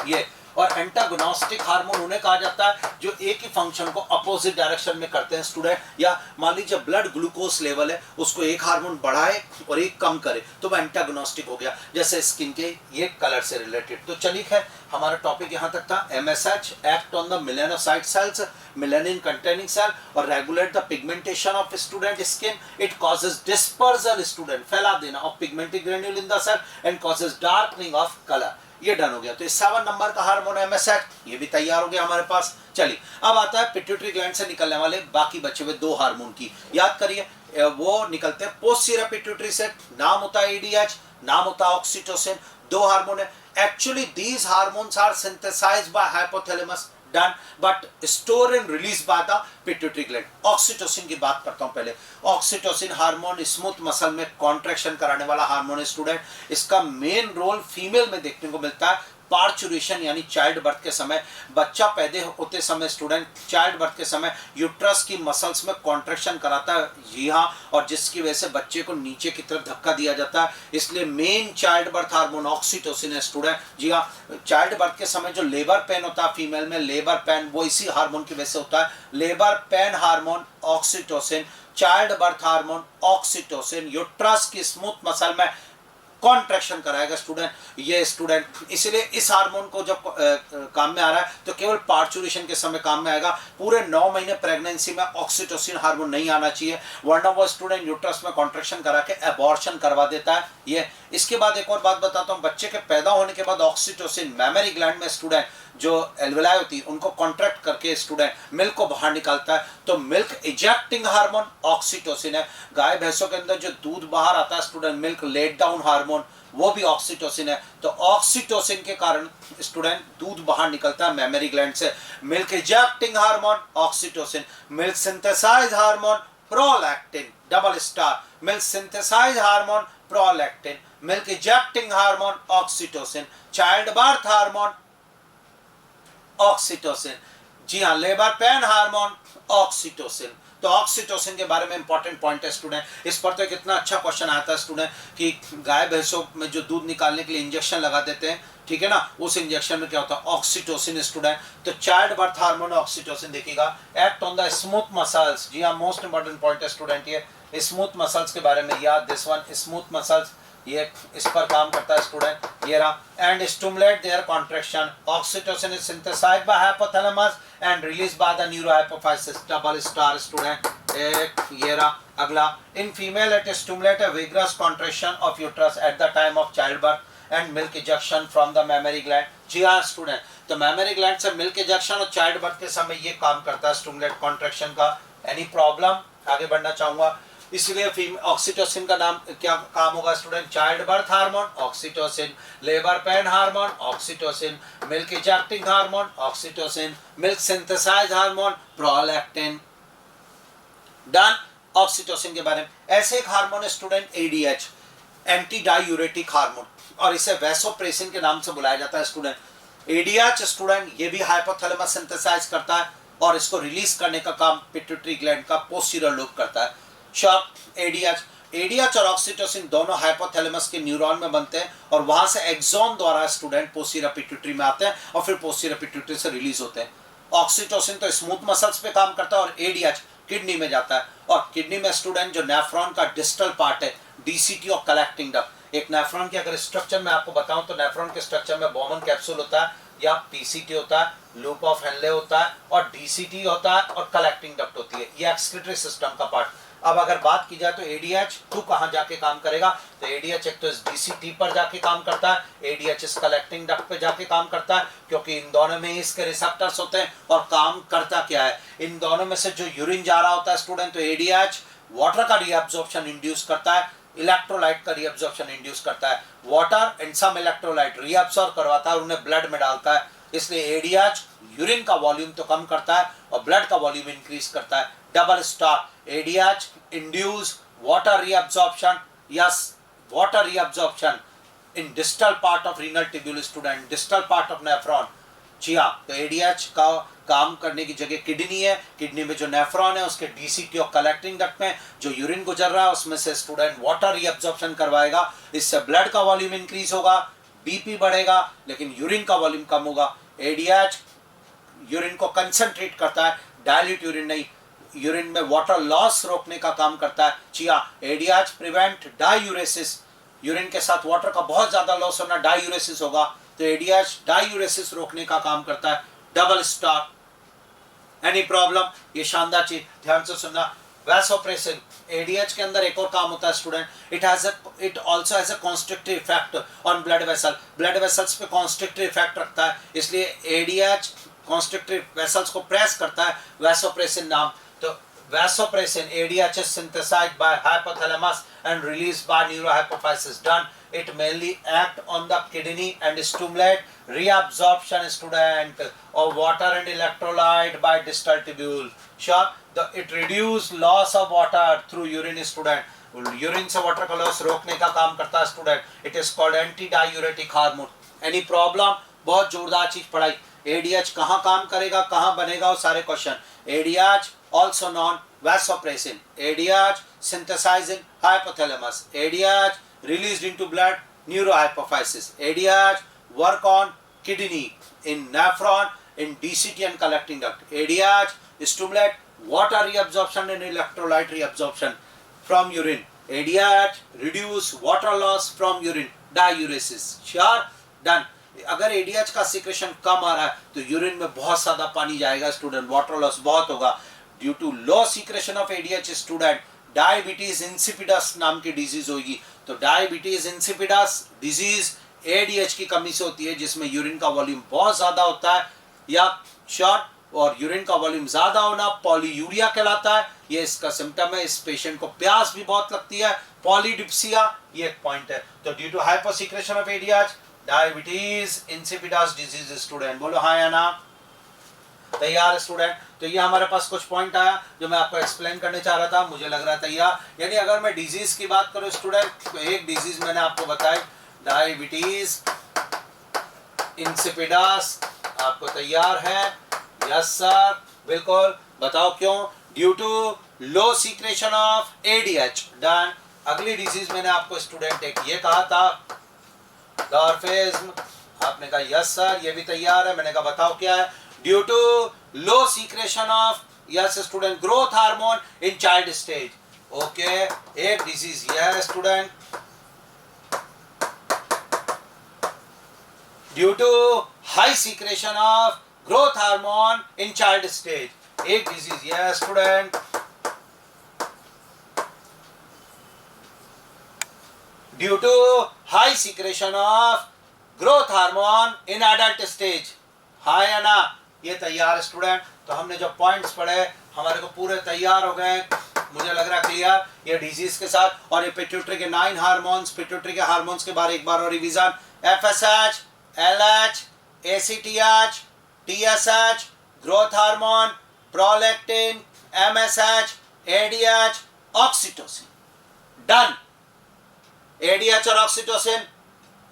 ये। और एंटागोनिस्टिक हार्मोन उन्हें कहा जाता है जो एक ही फंक्शन को अपोजिट डायरेक्शन में करते हैं स्टूडेंट। या मान लीजिए ब्लड ग्लूकोज लेवल है, उसको एक हार्मोन बढ़ाए और एक कम करे तो वह एंटागोनिस्टिक हो गया, जैसे स्किन के ये कलर से रिलेटेड। तो चलिए है, हमारा टॉपिक यहाँ तक था। MSH act on the melanocyte cells, melanin containing cell, और regulate the pigmentation of student skin. It causes dispersal student, फैला देना of pigmented granule in the cell, and causes darkening of colour. ये done हो गया। तो 7 number का hormone MSH, ये भी तैयार हो गया हमारे पास। चलिए, अब आता है पिट्यूटरी ग्लैंड से निकलने वाले बाकी बचे हुए 2 हार्मोन की। याद करिए, वो निकलते हैं पोस्टीरियर पिट्यूटरी से, नाम होता है ईडीएच, नाम होता है ऑक्सीटोसिन। 2 हार्मोन है। Actually these hormones are synthesized by hypothalamus, done, but store and release by the pituitary gland. Oxytocin की बात करता हूं पहले। ऑक्सीटोसिन हार्मोन स्मूथ मसल में कॉन्ट्रैक्शन कराने वाला हार्मोन है स्टूडेंट। इसका मेन रोल फीमेल में देखने को मिलता है पार्चुरेशन यानी चाइल्ड बर्थ के समय, बच्चा पैदा होते समय स्टूडेंट चाइल्ड बर्थ के समय यूट्रस की मसल्स में कॉन्ट्रैक्शन कराता है, जी हाँ, और जिसकी वजह से बच्चे को नीचे की तरफ धक्का दिया जाता है। इसलिए main child birth hormone oxytocin है स्टूडेंट, जी हाँ। चाइल्ड बर्थ के समय जो लेबर पेन होता है फीमेल में, लेबर पेन वो इसी हार्मोन की वजह से होता है। Labour pain hormone oxytocin, child birth hormone oxytocin uterus की स्मूथ मसल में कॉन्ट्रैक्शन कराएगा स्टूडेंट, ये स्टूडेंट। इसलिए इस हार्मोन को जब काम में आ रहा है तो केवल पार्चुरेशन के समय काम में आएगा। पूरे 9 महीने प्रेगनेंसी में ऑक्सीटोसिन हार्मोन नहीं आना चाहिए, वरना वो स्टूडेंट यूट्रस में कॉन्ट्रैक्शन करा के एबॉर्शन करवा देता है ये। इसके बाद एक और बात बताता हूँ, बच्चे के पैदा होने के बाद ऑक्सीटोसिन मैमरी ग्लैंड में स्टूडेंट जो एल्वेलाई होती है उनको कॉन्ट्रैक्ट करके स्टूडेंट मिल्क को बाहर निकालता है। तो मिल्क इजेक्टिंग हार्मोन ऑक्सीटोसिन है। गाय भैंसों के अंदर जो दूध बाहर आता है student, milk let down hormone, वो भी ऑक्सीटोसिन है। तो ऑक्सीटोसिन के कारण स्टूडेंट दूध बाहर निकलता है मैमरी ग्लैंड से। Milk ejecting hormone oxytocin, milk synthesise hormone prolactin, double star, milk synthesise hormone prolactin, milk ejecting hormone oxytocin, child birth hormone oxytocin, जी हाँ, लेबर पेन हार्मोन ऑक्सीटोसिन। तो ऑक्सीटोसिन के बारे में इंपॉर्टेंट पॉइंट है student. इस पर तो कितना अच्छा क्वेश्चन आता है स्टूडेंट कि गाय भैंसों में जो दूध निकालने के लिए इंजेक्शन लगा देते हैं, ठीक है ना, उस इंजेक्शन में क्या होता है ऑक्सीटोसिन स्टूडेंट। तो चाइल्ड बर्थ हार्मोन ऑक्सीटोसिन देखिएगा, act on the smooth muscles, जी हाँ, मोस्ट इंपॉर्टेंट पॉइंट है स्टूडेंट ये। स्मूथ मसल्स के बारे में याद, दिस वन स्मूथ मसल्स, ये इस पर काम करता है स्टूडेंट, ये रहा। And stimulate their contraction, oxytocin is synthesised by hypothalamus and released by the neurohypophysis, double star student. एक ये रहा अगला, in female it stimulate a vigorous contraction of uterus at the time of child birth and milk ejection from the mammary gland, जी हाँ student. तो mammary gland से milk ejection और child birth के समय ये काम करता है स्टिमुलेट कॉन्ट्रैक्शन का। Any problem? आगे बढ़ना चाहूंगा। इसलिए ऑक्सीटोसिन का नाम क्या काम होगा student, child birth hormone oxytocin, labour pain hormone oxytocin, milk ejecting hormone oxytocin, milk synthesise hormone prolactin. Done oxytocin के बारे में। ऐसे एक हार्मोन है student ADH, anti diuretic hormone, और इसे वैसोप्रेसिन के नाम से बुलाया जाता है स्टूडेंट। एडीएच स्टूडेंट ये भी हाइपोथैलेमस सिंथेसाइज करता है और इसको रिलीज करने का काम पिट्यूटरी ग्लैंड का पोस्टीरियर लोब करता है। शॉर्ट एडीएच और ऑक्सीटोसिन दोनों हाइपोथैलेमस के न्यूरॉन में बनते हैं और वहां से एक्सॉन द्वारा स्टूडेंट पोस्टीरियर पिट्यूटरी में आते हैं और फिर पोस्टीरियर पिट्यूटरी से रिलीज होते हैं। ऑक्सीटोसिन तो स्मूथ मसल्स पे काम करता है और एडीएच किडनी में जाता है। और किडनी में स्टूडेंट जो नेफ्रॉन का डिस्टल पार्ट है, डीसीटी और कलेक्टिंग डक्ट। एक नेफ्रॉन के अगर स्ट्रक्चर में आपको बताऊं तो नेफ्रॉन के स्ट्रक्चर में बॉमन कैप्सूल होता है या पीसीटी होता है, लूप ऑफ हेनले होता है और डीसीटी होता है और कलेक्टिंग डक्ट होती है। ये एक्सक्रीटरी सिस्टम का पार्ट। अब अगर बात की जाए तो एडीएच टू कहां जाके काम करेगा, तो एडीएच एक तो इस डीसीटी पर जाके काम करता है, एडीएच इस कलेक्टिंग डक्ट पे जाके काम करता है, क्योंकि इन दोनों में इसके रिसेप्टर्स होते हैं। और काम करता क्या है, इन दोनों में से जो यूरिन जा रहा होता है स्टूडेंट, तो एडीएच वाटर का रीअब्जॉर्प्शन इंड्यूस करता है, इलेक्ट्रोलाइट का रीअब्जॉर्प्शन इंड्यूस करता है। Water and some electrolyte reabsorb करवाता है और उन्हें ब्लड में डालता है। इसलिए एडीएच यूरिन का वॉल्यूम तो कम करता है और ब्लड का वॉल्यूम इंक्रीज करता है। Double star, ADH induce water reabsorption, yes, water reabsorption in distal part of renal tubule student, distal part of nephron। जी हाँ, तो ADH का काम करने की जगह किडनी है, किडनी में जो नेफ्रॉन है उसके डीसीटी और कलेक्टिंग डक्ट में जो यूरिन गुजर रहा है उसमें से स्टूडेंट वाटर रीअब्जॉर्प्शन करवाएगा। इससे ब्लड का वॉल्यूम इंक्रीज होगा, बीपी बढ़ेगा, लेकिन यूरिन का वॉल्यूम कम होगा। ADH यूरिन को कंसंट्रेट करता है, डायल्यूट यूरिन नहीं। यूरिन में वाटर लॉस रोकने का काम करता है। जी हाँ, ADH प्रिवेंट डायूरेसिस, यूरिन के साथ वाटर का बहुत ज्यादा लॉस होना डायूरेसिस होगा, तो ADH डायूरेसिस रोकने का काम करता है। Double star. Any problem? ये शानदार चीज ध्यान से सुनना। वैसोप्रेसिन, ADH के अंदर एक और काम होता है student, it also has a constrictive effect on blood vessel, blood vessels पे कॉन्स्ट्रिक्टिव इफेक्ट रखता है, इसलिए ADH कॉन्स्ट्रिक्टिव वेसल्स को प्रेस करता है, वैसोप्रेसिन नाम। तो vasopressin, ADH is synthesized by hypothalamus and released by neurohypophysis. Done. It mainly act on the kidney and stimulate reabsorption student of water and electrolyte by distal tubule. Sure. It reduce loss of water through urine student. Urine से water का loss रोकने का काम करता है student. It is called anti diuretic hormone. Any problem? बहुत जोरदार चीज पढ़ाई। एडीएच कहाँ काम करेगा, कहाँ बनेगा, वो सारे question. ADH also non vasopressin, ADH synthesized in hypothalamus, ADH released into blood neurohypophysis, ADH work on kidney, in nephron, in DCT and collecting duct, ADH stimulate water reabsorption and electrolyte reabsorption from urine, ADH reduce water loss from urine, diuresis. Sure, done. अगर ADH का secretion कम आ रहा है तो urine में बहुत ज्यादा पानी जाएगा स्टूडेंट, वाटर लॉस बहुत होगा। Due to low secretion of ADH student diabetes insipidus नाम की डिजीज होगी। तो डायबिटीज इंसिपिडस डिजीज एडीएच की कमी से होती है, जिसमें यूरिन का वॉल्यूम बहुत ज्यादा होता है या शॉर्ट, और यूरिन का वॉल्यूम ज्यादा होना पॉलीयूरिया कहलाता है। ये इसका सिम्टम है। इस पेशेंट को प्यास भी बहुत लगती है, पॉलीडिप्सिया, ये एक पॉइंट है। तो due to hyposecretion of ADH diabetes insipidus disease student, बोलो हाँ या ना, तैयार स्टूडेंट। तो ये हमारे पास कुछ पॉइंट आया जो मैं आपको एक्सप्लेन करने चाह रहा था, मुझे लग रहा था तैयार। यानी अगर मैं डिजीज की बात करूं स्टूडेंट, तो एक डिजीज मैंने आपको बताई डायबिटीज इंसिपिडस, आपको तैयार है? यस सर, बिल्कुल। बताओ क्यों? Due to low secretion of ADH. Done. अगली डिजीज मैंने आपको स्टूडेंट एक ये कहा था डॉर्फिज्म, आपने कहा यस सर, ये भी तैयार है। मैंने कहा बताओ क्या है? Due to low secretion of, yes student, growth hormone in child stage. Okay, एक डिजीज यह है student, due to high secretion of growth hormone in child stage. एक डिजीज यह है student, due to high secretion of growth hormone in adult stage. हाँ या ना? ये तैयार स्टूडेंट। तो हमने जो पॉइंट्स पढ़े हमारे को पूरे तैयार हो गए, मुझे लग रहा क्लियर ये डिजीज के साथ। और ये पिट्यूटरी के 9 हार्मोन्स, पिट्यूटरी के हार्मोन्स के बारे एक बार और revision. FSH, LH, ACTH, TSH, growth hormone, prolactin, MSH, ADH, oxytocin. Done. ADH और ऑक्सीटोसिन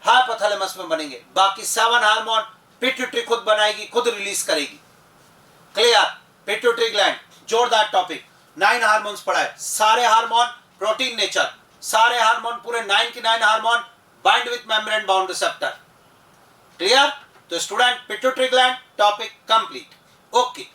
हाइपोथैलेमस में बनेंगे, बाकी 7 हार्मोन पिट्यूटरी खुद बनाएगी, खुद रिलीज करेगी। क्लियर? पिट्यूटरी ग्लैंड, जोरदार टॉपिक। 9 हार्मोन्स पढ़ा है, सारे हार्मोन प्रोटीन नेचर, सारे हार्मोन पूरे 9 के 9 hormone bind with membrane bound receptor. Clear? तो student pituitary gland topic complete. Okay.